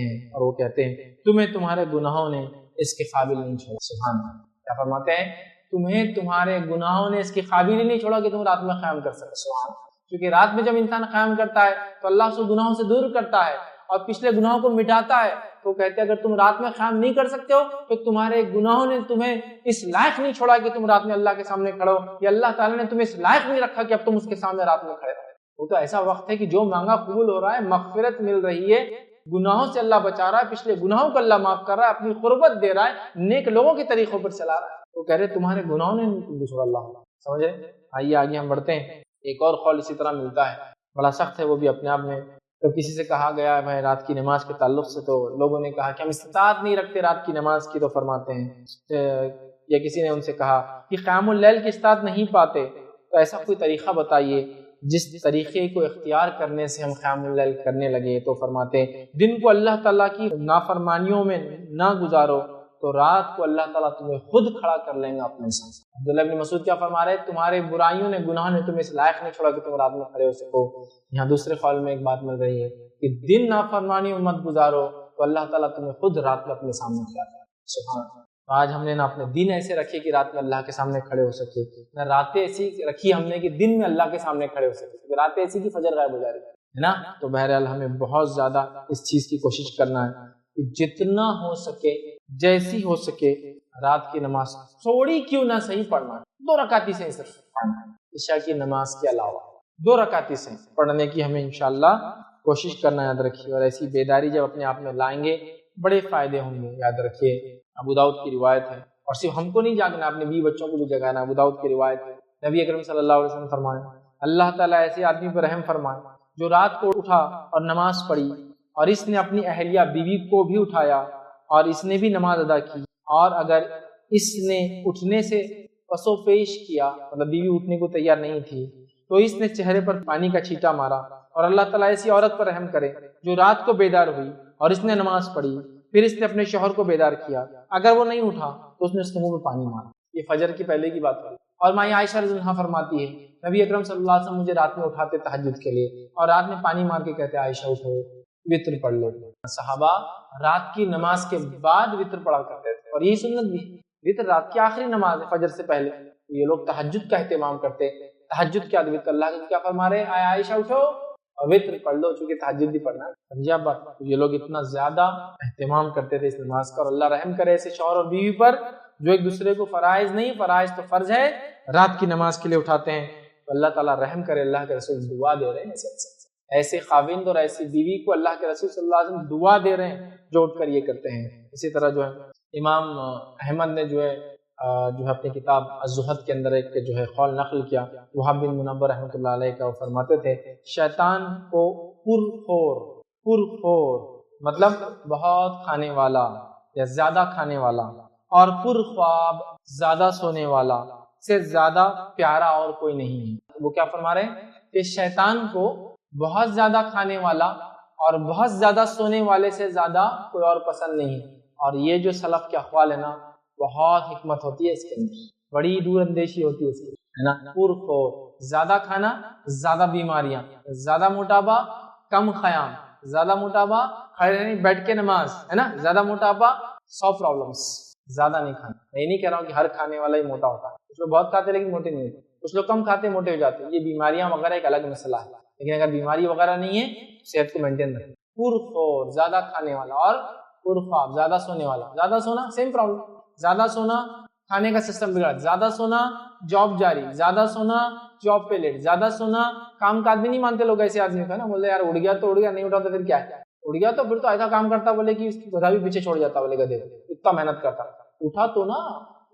ہیں تمہیں تمہارے گناہوں نے اس کے قابل نہیں چھوڑا۔ سبحان اللہ، کیا فرماتے ہیں؟ تمہیں تمہارے گناہوں نے اس کی قابل ہی نہیں چھوڑا کہ تم رات میں قیام کر سکے۔ سبحان اللہ، کیونکہ رات میں جب انسان قیام کرتا ہے تو اللہ اس گناہوں سے دور کرتا ہے اور پچھلے گناہوں کو مٹاتا ہے۔ تو کہتے ہیں اگر تم رات میں قیام نہیں کر سکتے ہو تو تمہارے گناہوں نے تمہیں اس لائق نہیں چھوڑا کہ تم رات میں اللہ کے سامنے کھڑے ہو، یا اللہ تعالیٰ نے تمہیں اس لائق نہیں رکھا کہ اب تم اس کے سامنے رات میں کھڑے ہو۔ وہ تو ایسا وقت ہے کہ جو مانگا قبول ہو رہا ہے، مغفرت مل رہی ہے، گناہوں سے اللہ بچا رہا ہے، پچھلے گناہوں کو اللہ معاف کر رہا ہے، اپنی قربت دے رہا ہے، نیک لوگوں کے طریقوں پر چلا رہا ہے۔ وہ کہہ رہے تمہارے گناہوں نے تم کو چھوڑا، اللہ سمجھے۔ آئیے آگے ہم بڑھتے ہیں۔ ایک اور قول اسی طرح ملتا ہے، بڑا سخت ہے وہ بھی اپنے آپ میں۔ تو کسی سے کہا گیا ہے رات کی نماز کے تعلق سے، تو لوگوں نے کہا کہ ہم استطاعت نہیں رکھتے رات کی نماز کی، تو فرماتے ہیں، یا کسی نے ان سے کہا کہ قیام اللیل کی استطاعت نہیں پاتے، تو ایسا کوئی طریقہ بتائیے جس طریقے کو اختیار کرنے سے ہم قیام اللیل کرنے لگے۔ تو فرماتے ہیں دن کو اللہ تعالیٰ کی نافرمانیوں میں نہ گزارو تو رات کو اللہ تعالیٰ تمہیں خود کھڑا کر لیں گا اپنے ساتھ۔ عبداللہ ابن مسعود کیا فرما رہے ہیں؟ تمہارے برائیوں نے، گناہوں نے تمہیں اس لائق نہیں چھوڑا کہ تم رات میں کھڑے ہو سکو۔ یہاں دوسرے قول میں ایک بات مل رہی ہے کہ دن نافرمانیوں مت گزارو تو اللہ تعالیٰ تمہیں خود رات میں اپنے سامنے کھڑا کرے۔ سبحان اللہ۔ آج ہم نے نہ اپنے دن ایسے رکھے کہ رات میں اللہ کے سامنے کھڑے ہو سکے، نہ راتیں ایسی رکھی ہم نے کہ دن میں اللہ کے سامنے کھڑے ہو سکے، راتیں ایسی کی فجر غائب ہو جا رہی ہے نا۔ تو بہرحال ہمیں بہت زیادہ اس چیز کی کوشش کرنا ہے کہ جتنا ہو سکے، جیسی ہو سکے، رات کی نماز تھوڑی کیوں نہ صحیح پڑھنا، 2 رکعتی سے صرف عشاء کی نماز کے علاوہ 2 رکعتی سے پڑھنے کی ہمیں انشاءاللہ کوشش کرنا، یاد رکھیے۔ اور ایسی بیداری جب اپنے آپ میں لائیں گے بڑے فائدے ہوں گے، یاد رکھیے۔ ابو داؤد کی روایت ہے، اور صرف ہم کو نہیں جاگنا، اپنے بیوی بچوں کو بھی جگانا۔ ابو داؤد کی روایت ہے، نبی اکرم صلی اللہ علیہ وسلم فرمائے اللہ تعالیٰ ایسے آدمی پر رحم فرمائے جو رات کو اٹھا اور نماز پڑھی، اور اس نے اپنی اہلیہ بیوی کو بھی اٹھایا اور اس نے بھی نماز ادا کی، اور اگر اس نے اٹھنے سے پسو پیش کیا، مطلب بیوی اٹھنے کو تیار نہیں تھی، تو اس نے چہرے پر پانی کا چھینٹا مارا، اور اللہ تعالیٰ ایسی عورت پر رحم کرے جو رات کو بیدار ہوئی اور اس نے نماز پڑھی، پھر اس نے اپنے شوہر کو بیدار کیا، اگر وہ نہیں اٹھا تو اس نے اس کے منہ میں پانی مارا۔ یہ فجر کی پہلے کی بات ہے۔ اور ماں عائشہ رضی اللہ عنہا فرماتی ہے نبی اکرم صلی اللہ علیہ وسلم مجھے رات میں اٹھاتے تہجد کے لیے، اور رات میں پانی مار کے کہتے عائشہ اٹھو وتر پڑھ لو۔ صحابہ رات کی نماز کے بعد وتر پڑھا کرتے تھے، اور یہی سنت بھی، وتر رات کی آخری نماز ہے فجر سے پہلے۔ یہ لوگ تہجد کا اہتمام کرتے، تہجد کے بعد وتر۔ اللہ کیا فرما رہے ہیں؟ عائشہ اٹھو اور وتر پڑھ لو، چونکہ تہجد بھی پڑھنا ہے، سمجھے آپ بات؟ یہ لوگ اتنا زیادہ اہتمام کرتے تھے اس نماز کا، اور اللہ رحم کرے ایسے شوہر اور بیوی پر جو ایک دوسرے کو فرائض نہیں، فرائض تو فرض ہے، رات کی نماز کے لیے اٹھاتے ہیں۔ تو اللہ تعالیٰ رحم کرے، اللہ کے رسول دعا دے رہے ہیں ایسے خاوند اور ایسی بیوی کو، اللہ کے رسول صلی اللہ علیہ وسلم دعا دے رہے ہیں جو اٹھ کر یہ کرتے ہیں۔ اسی طرح جو ہے امام احمد نے جو ہے اپنی کتاب الزہد کے اندر ایک جو ہے قول نقل کیا، وہاب بن منبر رحمۃ اللہ علیہ کا، وہ فرماتے تھے شیطان کو پرخور مطلب بہت کھانے والا یا زیادہ کھانے والا، اور پر خواب زیادہ سونے والا سے زیادہ پیارا اور کوئی نہیں ہے۔ وہ کیا فرما رہے ہیں کہ شیطان کو بہت زیادہ کھانے والا اور بہت زیادہ سونے والے سے زیادہ کوئی اور پسند نہیں ہے۔ اور یہ جو سلف کے اقوال ہے نا، بہت حکمت ہوتی ہے اس کے اندر، بڑی دور اندیشی ہوتی ہے اس کی، ہے نا۔ پرخور، زیادہ کھانا زیادہ بیماریاں، زیادہ موٹاپا کم خیام، زیادہ موٹاپا کھڑے نہیں بیٹھ کے نماز، ہے نا، زیادہ موٹاپا 100 پرابلمس۔ زیادہ نہیں کھانا، میں نہیں کہہ رہا ہوں کہ ہر کھانے والا ہی موٹا ہوتا ہے، کچھ لوگ بہت کھاتے لیکن موٹے نہیں ہوتے، کچھ لوگ کم کھاتے موٹے ہو جاتے ہیں، یہ بیماریاں وغیرہ ایک الگ مسئلہ ہے، لیکن اگر بیماری وغیرہ نہیں ہے صحت کو مینٹین رکھیں۔ پرخور، زیادہ کھانے والا، اور پرخواب، زیادہ سونے والا۔ زیادہ سونا سیم پرابلم، زیادہ سونا کھانے کا سسٹم بگڑا، زیادہ سونا جاب جاری، زیادہ سونا جاب پہ لیٹ، زیادہ سونا کام کا آدمی نہیں مانتے لوگ ایسے آدمی کو، نا، بولے یار اڑ گیا تو اڑ گیا، نہیں اٹھا تو پھر کیا ہے، اڑ گیا تو پھر تو ایسا کام کرتا بولے کہ گدھا بھی پیچھے چھوڑ جاتا، بولے گدھے اتنا محنت کرتا، اٹھا تو نا،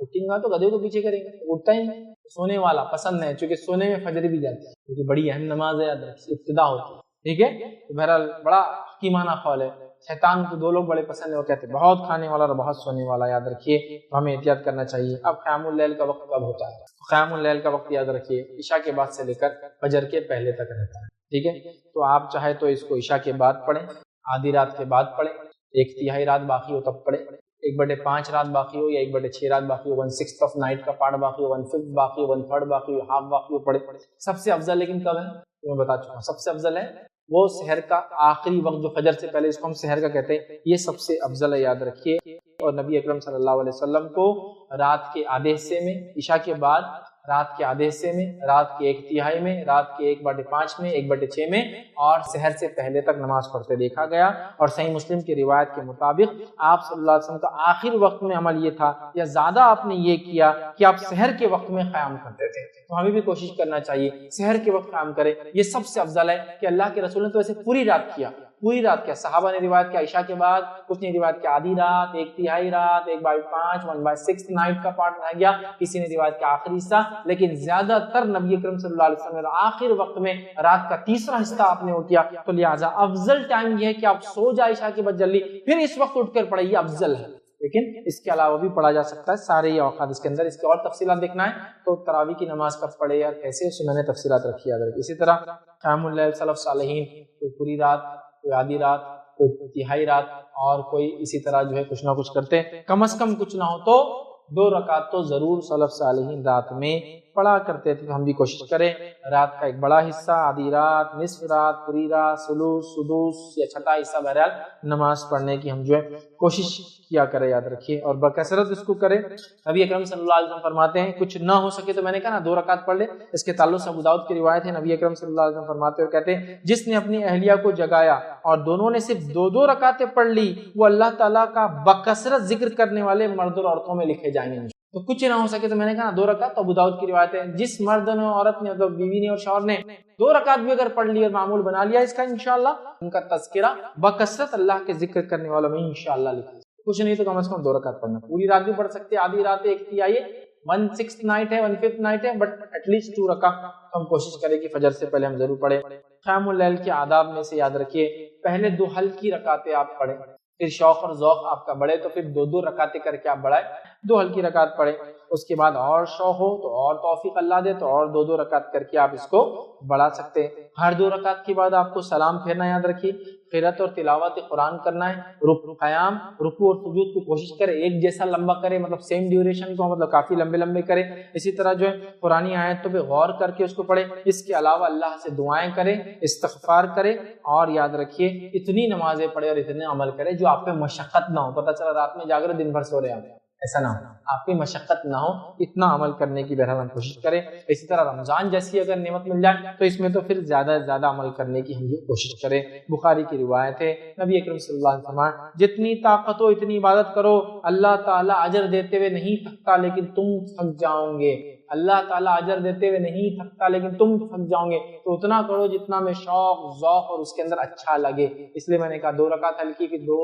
اٹھیں گا تو گدھے کو پیچھے کریں گے، اٹھتا ہی نہیں۔ سونے والا پسند ہے، چونکہ سونے میں فجر بھی جاتی ہے، کیونکہ بڑی اہم نماز ہے، ابتدا ہوتی ہے، ٹھیک ہے۔ تو بہرحال بڑا حکیمانہ قول ہے۔ شیطان کو 2 لوگ بڑے پسند ہیں، وہ کہتے ہیں بہت کھانے والا اور بہت سونے والا، یاد رکھیے، تو ہمیں احتیاط کرنا چاہیے۔ اب قیام اللیل کا وقت کب ہوتا ہے؟ قیام اللیل کا وقت یاد رکھیے عشاء کے بعد سے لے کر فجر کے پہلے تک رہتا ہے، ٹھیک ہے۔ تو آپ چاہے تو اس کو عشاء کے بعد پڑھیں، آدھی رات کے بعد پڑھیں، 1/3 رات باقی ہو تب پڑھیں، 1/5 رات باقی ہو یا 1/6 رات باقی ہو، 1/6 آف نائٹ کا پارٹ باقی ہو، 1/5 باقی ہو، 1/3 باقی ہو، ہاف باقی ہو، پڑھے۔ سب سے افضل لیکن کب ہے؟ میں بتا چکا ہوں، سب سے افضل ہے وہ سحر کا آخری وقت جو فجر سے پہلے، اس کو ہم سحر کا کہتے ہیں، یہ سب سے افضل ہے، یاد رکھیے۔ اور نبی اکرم صلی اللہ علیہ وسلم کو رات کے آدھے حصے میں، عشاء کے بعد رات کے آدھے حصے میں، رات کے 1/3 میں، رات کے 1/5 میں، 1/6 میں، اور سحر سے پہلے تک نماز پڑھتے دیکھا گیا۔ اور صحیح مسلم کی روایت کے مطابق آپ صلی اللہ علیہ وسلم کا آخر وقت میں عمل یہ تھا، یا زیادہ آپ نے یہ کیا کہ آپ سحر کے وقت میں قیام کرتے تھے۔ تو ہمیں بھی کوشش کرنا چاہیے سحر کے وقت قیام کریں، یہ سب سے افضل ہے کہ اللہ کے رسول نے تو ایسے پوری رات کیا، پوری رات کیا۔ صحابہ نے روایت کیا عشاء کے بعد، کچھ نے روایت کیا آدھی رات، 1/3 رات، 1/5، 1/6 نائٹ کا پارٹ رہ گیا، کسی نے روایت کیا آخری حصہ، لیکن زیادہ تر نبی اکرم صلی اللہ علیہ وسلم نے آخر وقت میں رات کا تیسرا حصہ آپ نے وہ کیا۔ تو لہٰذا افضل ٹائم یہ ہے کہ آپ سو جائے عشاء کے بعد جلدی، پھر اس وقت اٹھ کر پڑھیں، یہ افضل ہے، لیکن اس کے علاوہ بھی پڑھا جا سکتا ہے، سارے یہ اوقات اس کے اندر۔ اس کی اور تفصیلات دیکھنا ہے تو تراویح کی نماز کب پڑھے یا کیسے، اس میں نے تفصیلات رکھی یاد رکھی۔ اسی طرح قیام اللیل سلف صالحین، کوئی پوری رات، کوئی آدھی رات، کوئی 1/3 رات، اور کوئی اسی طرح جو ہے کچھ نہ کچھ کرتے ہیں، کم از کم کچھ نہ ہو تو 2 رکعت تو ضرور سلف صالحین رات میں پڑھا کرتے تھے۔ تو ہم بھی کوشش کریں رات کا ایک بڑا حصہ، آدھی رات، نصف رات، پوری رات، ثلث، سدس یا چھٹا حصہ بہرحال نماز پڑھنے کی ہم جو ہے کوشش کیا کرے، یاد رکھیے، اور بکثرت اس کو کرے۔ نبی اکرم صلی اللہ علیہ وسلم فرماتے ہیں کچھ نہ ہو سکے تو میں نے کہا نا 2 رکعت پڑھ لے، اس کے تعلق سے ابو داؤد کی روایت ہے، نبی اکرم صلی اللہ علیہ وسلم فرماتے ہوئے کہتے ہیں جس نے اپنی اہلیہ کو جگایا اور دونوں نے صرف 2 رکعتیں پڑھ لی، وہ اللہ تعالیٰ کا بکثرت ذکر کرنے والے مرد اور عورتوں میں لکھے جائیں گے۔ تو کچھ نہ ہو سکے تو میں نے کہا 2 رکعت، تو ابو داؤد کی روایت ہے، جس مرد نے، عورت نے، مطلب بیوی نے اور شوہر نے 2 رکعت بھی اگر پڑھ لی اور معمول بنا لیا اس کا، انشاءاللہ ان کا تذکرہ بکثرت اللہ کے ذکر کرنے والوں میں انشاءاللہ لکھا۔ کچھ نہیں تو کم از کم 2 رکعت پڑھنا، پوری رات بھی پڑھ سکتے، آدھی رات 1/3 1/6 نائٹ ہے، 1/5 نائٹ ہے، بٹ ایٹ لیسٹ 2 رکعت ہم کوشش کریں کہ فجر سے پہلے ہم ضرور پڑھیں۔ قیام اللیل کے آداب میں سے یاد رکھیے، پہلے 2 ہلکی رکعتیں آپ پڑھیں، پھر شوق اور ذوق آپ کا بڑھے تو پھر 2 رکعتیں کر کے آپ بڑھائیں، 2 ہلکی رکعت پڑھیں، اس کے بعد اور شوق ہو تو اور توفیق اللہ دے تو اور 2 رکعت کر کے آپ اس کو بڑھا سکتے ہیں۔ ہر 2 رکعت کے بعد آپ کو سلام پھیرنا یاد رکھیے، قرات اور تلاوت قرآن کرنا ہے، قیام، رکوع اور سجود کو کوشش کرے ایک جیسا لمبا کرے، مطلب سیم ڈیوریشن کو، مطلب کافی لمبے لمبے کرے۔ اسی طرح جو ہے قرآنی آیتوں پہ غور کر کے اس کو پڑھے، اس کے علاوہ اللہ سے دعائیں کرے، استغفار کرے، اور یاد رکھیے اتنی نمازیں پڑھے اور اتنے عمل کرے جو آپ پہ مشقت نہ ہو۔ پتہ چلا رات میں جاگ رہے دن بھر سو رہے ہیں، ایسا نہ ہو، آپ کی مشقت نہ ہو، اتنا عمل کرنے کی بہرحال ہم کوشش کریں۔ اسی طرح رمضان جیسی اگر نعمت مل جائے تو اس میں تو پھر زیادہ سے زیادہ عمل کرنے کی ہم یہ کوشش کریں۔ بخاری کی روایت ہے، نبی اکرم صلی اللہ علیہ وسلم جتنی طاقت ہو اتنی عبادت کرو، اللہ تعالیٰ اجر دیتے ہوئے نہیں تھکتا لیکن تم تھک جاؤ گے، اللہ تعالیٰ اجر دیتے ہوئے نہیں تھکتا لیکن تم تھک جاؤ گے، تو اتنا کرو جتنا میں شوق ذوق اور اس کے اندر اچھا لگے۔ اس لیے میں نے کہا 2 رکعت ہلکی، پھر 2